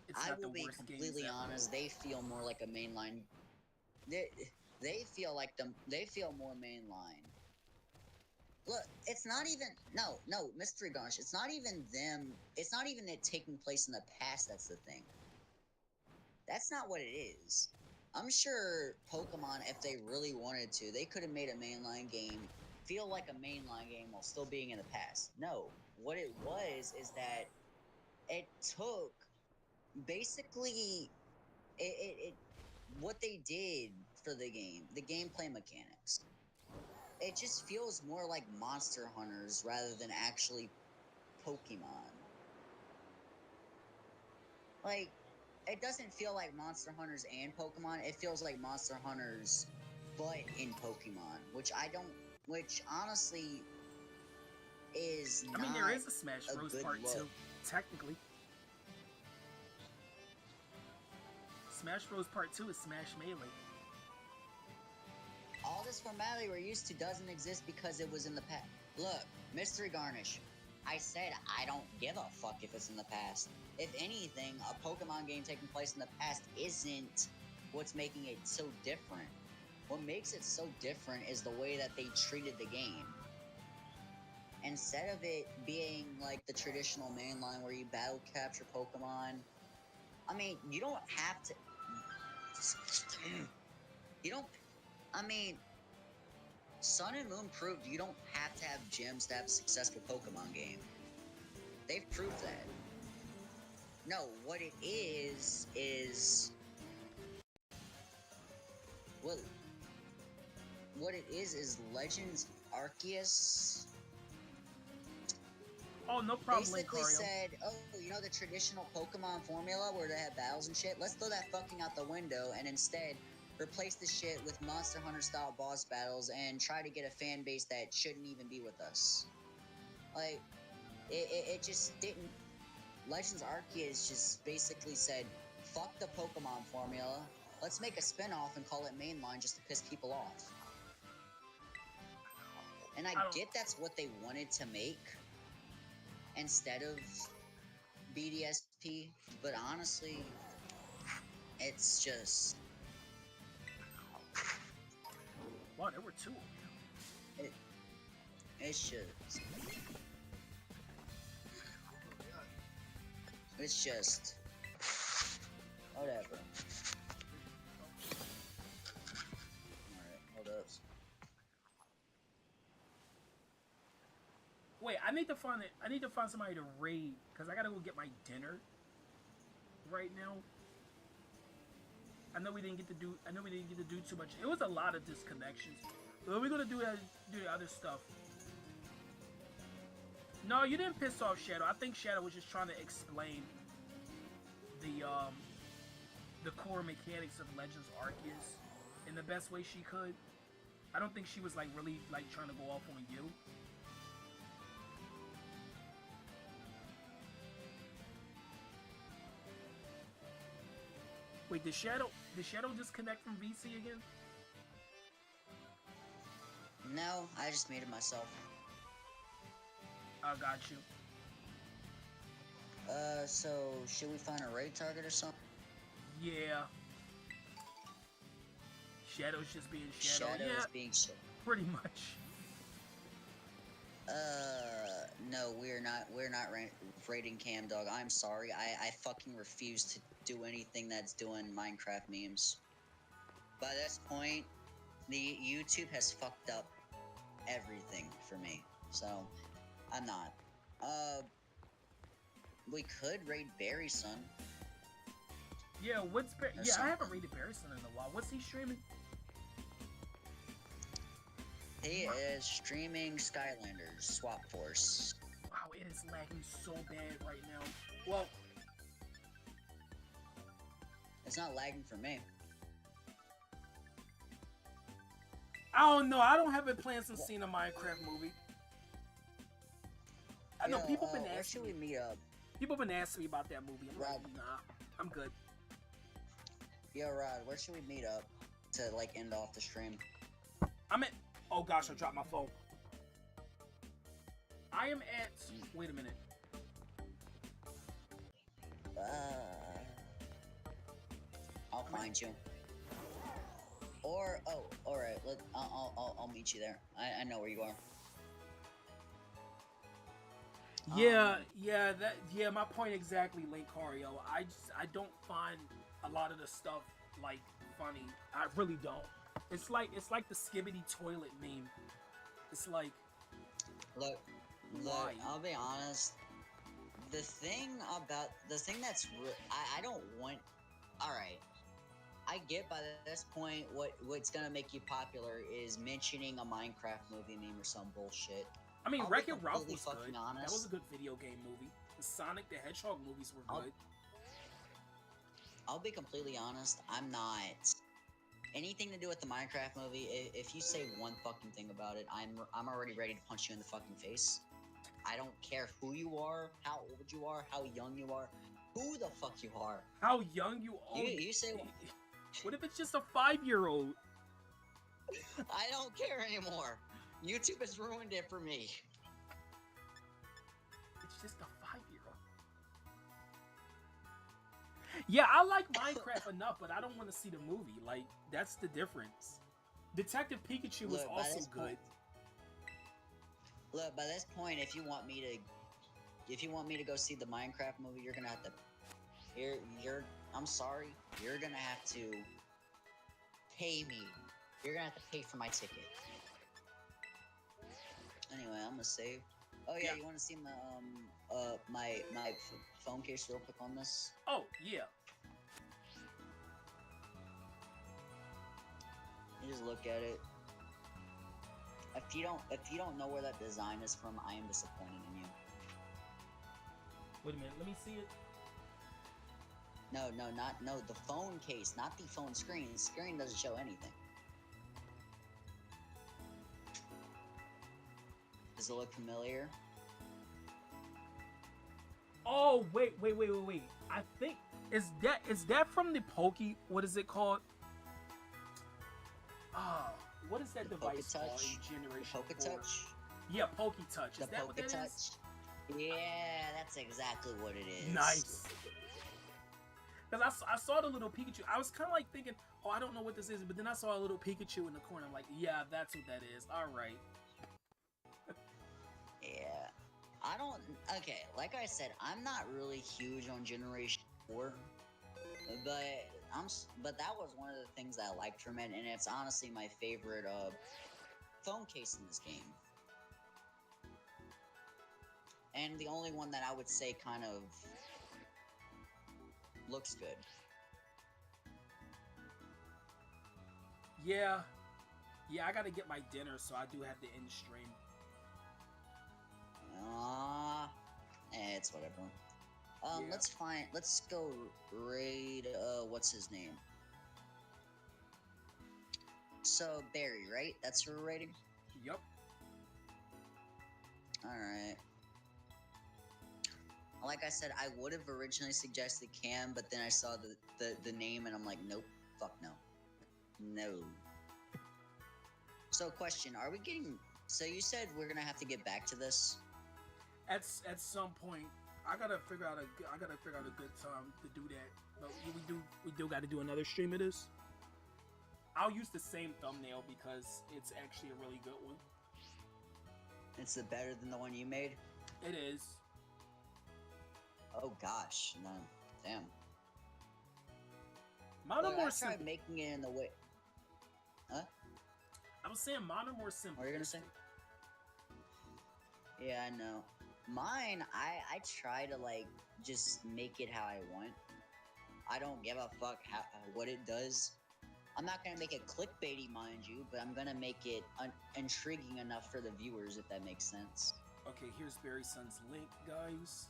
It's I not the will be worst games completely ever. honest. They feel more like a mainline. They they feel like them. They feel more mainline. Look, it's not even no Mystery Garnish. It's not even them. It's not even it taking place in the past. That's the thing. That's not what it is. I'm sure Pokemon, if they really wanted to, they could have made a mainline game feel like a mainline game while still being in the past. No, what it was is that it took basically it what they did for the gameplay mechanics. It just feels more like Monster Hunters rather than actually Pokemon. Like, it doesn't feel like Monster Hunters and Pokemon. It feels like Monster Hunters, but in Pokemon, which honestly is I mean, not there is a Smash a Bros. good Part look. 2, technically. Smash Bros. Part 2 is Smash Melee. All this formality we're used to doesn't exist because it was in the past. Look, Mystery Garnish. I said I don't give a fuck if it's in the past. If anything, a Pokemon game taking place in the past isn't what's making it so different. What makes it so different is the way that they treated the game. Instead of it being like the traditional mainline where you battle capture Pokemon, I mean, you don't have to. You don't. I mean, Sun and Moon proved you don't have to have gyms to have a successful Pokemon game. They've proved that. No, what it is what it is Legends Arceus Oh, no problem, basically Linkario. said, oh, you know the traditional Pokemon formula where they have battles and shit? Let's throw that fucking out the window and instead replace the shit with Monster Hunter style boss battles and try to get a fan base that shouldn't even be with us. Like, it just didn't. Legends Arceus just basically said, fuck the Pokemon formula. Let's make a spin-off and call it mainline just to piss people off. And I get that's what they wanted to make instead of BDSP, but honestly, it's just. Wow, there were two. It's just. It's just. Whatever. Alright, hold up. Wait, I need to find it. I need to find somebody to raid because I gotta go get my dinner right now. I know we didn't get to do. I know we didn't get to do too much. It was a lot of disconnections. But we're gonna do the other stuff. No, you didn't piss off Shadow. I think Shadow was just trying to explain the core mechanics of Legends Arceus in the best way she could. I don't think she was like really like trying to go off on you. Wait, did Shadow disconnect from VC again? No, I just made it myself. I got you. So should we find a raid target or something? Yeah. Shadow's just being Shadow. Shadow Yeah, is being Shadow. pretty much. No, we're not raiding Cam Dog. I'm sorry. I fucking refuse to do anything that's doing Minecraft memes. By this point, the YouTube has fucked up everything for me. So, I'm not. We could raid Barry Son. Yeah, what's I something. haven't raided Barrison in a while. What's he streaming? He is streaming Skylanders Swap Force. Wow, it is lagging so bad right now. Well, It's not lagging for me. I don't know. I don't have it planned since seeing a Minecraft movie. I know people been where asking should we me. meet up? People been asking me about that movie. I'm Rod, like, nah, I'm good. yo, Rod, where should we meet up to like end off the stream? I'm at. Oh gosh, I dropped my phone. I am at. Wait a minute. I'll find you. Or all right. I'll meet you there. I know where you are. Yeah, my point exactly, Linkario. I don't find a lot of the stuff like funny. I really don't. It's like the skibbity toilet meme. It's like, Look, why? I'll be honest. The thing that's I don't want. All right. I get by this point what's gonna make you popular is mentioning a Minecraft movie meme or some bullshit. I mean, I'll Wreck-It be Ralph completely was good. fucking honest. That was a good video game movie. The Sonic the Hedgehog movies were good. I'll be completely honest. I'm not anything to do with the Minecraft movie. If you say one fucking thing about it, I'm already ready to punch you in the fucking face. I don't care who you are, how old you are, how young you are, who the fuck you are. How young you are? You say. What if it's just a 5-year-old? I don't care anymore. YouTube has ruined it for me. It's just a 5-year-old. Yeah, I like Minecraft enough, but I don't want to see the movie. Like, that's the difference. Detective Pikachu was also good. Look, by this point, if you want me to go see the Minecraft movie, you're gonna have to. I'm sorry. You're gonna have to pay me. You're gonna have to pay for my ticket. Anyway, I'm gonna save. Oh yeah, you want to see my phone case real quick on this? Oh yeah. You just look at it. If you don't know where that design is from, I am disappointed in you. Wait a minute, let me see it. No, the phone case, not the phone screen. The screen doesn't show anything. Does it look familiar? Oh wait. I think is that from the Pokey? What is it called? What is that device called in Generation 4? Touch? Yeah, Pokey Touch. Is that what that is? Yeah, that's exactly what it is. Nice. Because I saw the little Pikachu. I was kind of like thinking, oh, I don't know what this is. But then I saw a little Pikachu in the corner. I'm like, yeah, that's what that is. All right. Yeah. I don't... Okay, like I said, I'm not really huge on Generation 4. But that was one of the things that I liked from it. And it's honestly my favorite phone case in this game. And the only one that I would say kind of looks good. Yeah, I gotta get my dinner, so I do have to end stream. It's whatever. Let's go raid, what's his name? So, Barry, right? That's who we're raiding? Yep. Alright. Like I said, I would have originally suggested Cam, but then I saw the name and I'm like, nope, fuck no. No. So, question, are we getting... So, you said we're gonna have to get back to this? At some point, I gotta figure out a good time to do that. But we do got to do another stream of this. I'll use the same thumbnail because it's actually a really good one. It's better than the one you made? It is. Oh gosh, no, damn. Mine are more I tried simple. making it in the way. Huh? I was saying mine are more simple. What are you gonna say? Yeah, I know. Mine, I try to like just make it how I want. I don't give a fuck what it does. I'm not gonna make it clickbaity, mind you, but I'm gonna make it intriguing enough for the viewers, if that makes sense. Okay, here's Barry's son's link, guys.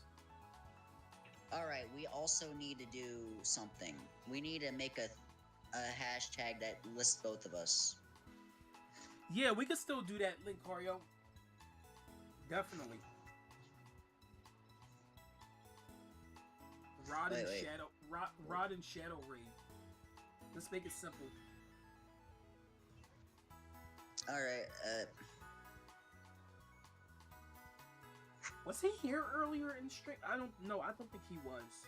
Alright, we also need to do something. We need to make a hashtag that lists both of us. Yeah, we can still do that, Linkario. Definitely. Rod and Wait. Shadow. Rod and Shadow Raid. Let's make it simple. Alright, Was he here earlier in stream? I don't know. I don't think he was.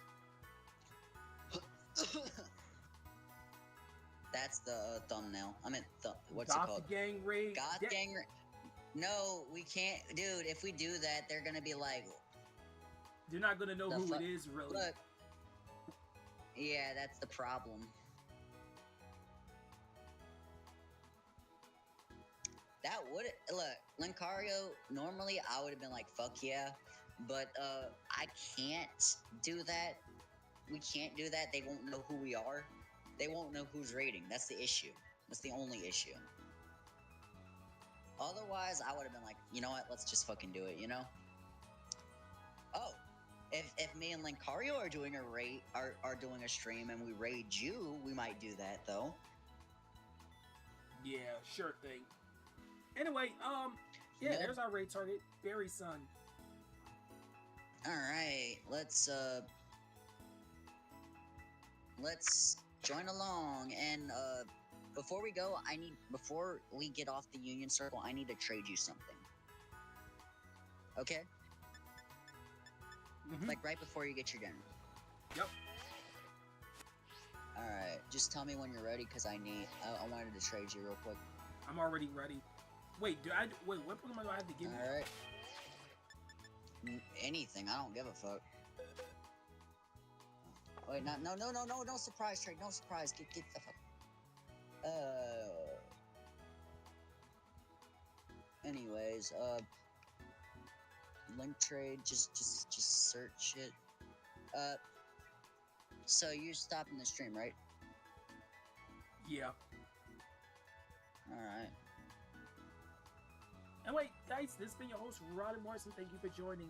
That's the thumbnail. I meant, what's Goth it called? Gang Raid. Goth Gang. No, we can't, dude. If we do that, they're gonna be like, They're not gonna know The who fu- it is, really. look. Yeah, that's the problem. That would look, Lincario. Normally, I would have been like, "Fuck yeah," but I can't do that. We can't do that. They won't know who we are. They won't know who's raiding. That's the issue. That's the only issue. Otherwise, I would have been like, you know what? Let's just fucking do it. You know? Oh, if me and Lincario are doing a raid, are doing a stream, and we raid you, we might do that though. Yeah, sure thing. Anyway, yeah, No. there's our raid target, Barry Sun. All right, let's join along. And before we go, before we get off the Union Circle, I need to trade you something. Okay? Mhm. Like right before you get your dinner. Yep. All right, just tell me when you're ready, cause I wanted to trade you real quick. I'm already ready. Wait, wait, what Pokemon do I have to give you? All right. Anything, I don't give a fuck. Wait, no surprise trade, no surprise. Get the fuck. Anyways, link trade. Just search it. So you're stopping the stream, right? Yeah. All right. And wait, guys, this has been your host, Rodden Morrison. Thank you for joining.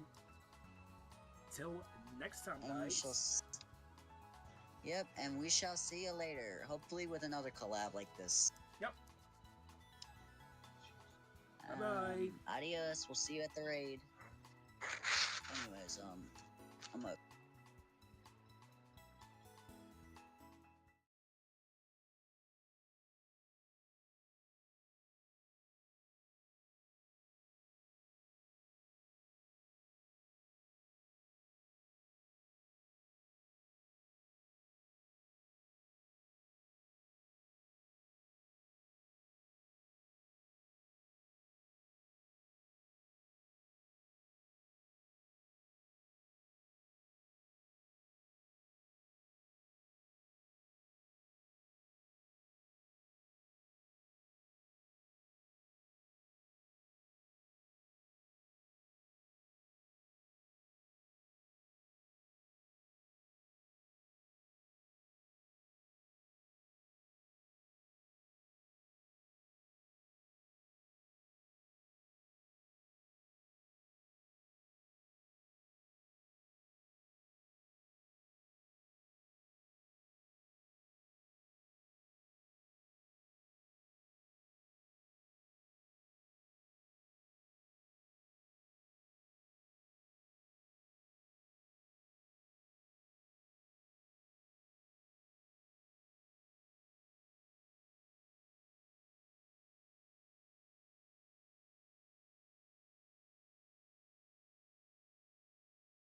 Till next time, And we guys. shall. Yep, and we shall see you later. Hopefully with another collab like this. Yep. Bye-bye. Adios. We'll see you at the raid. Anyways, I'm up.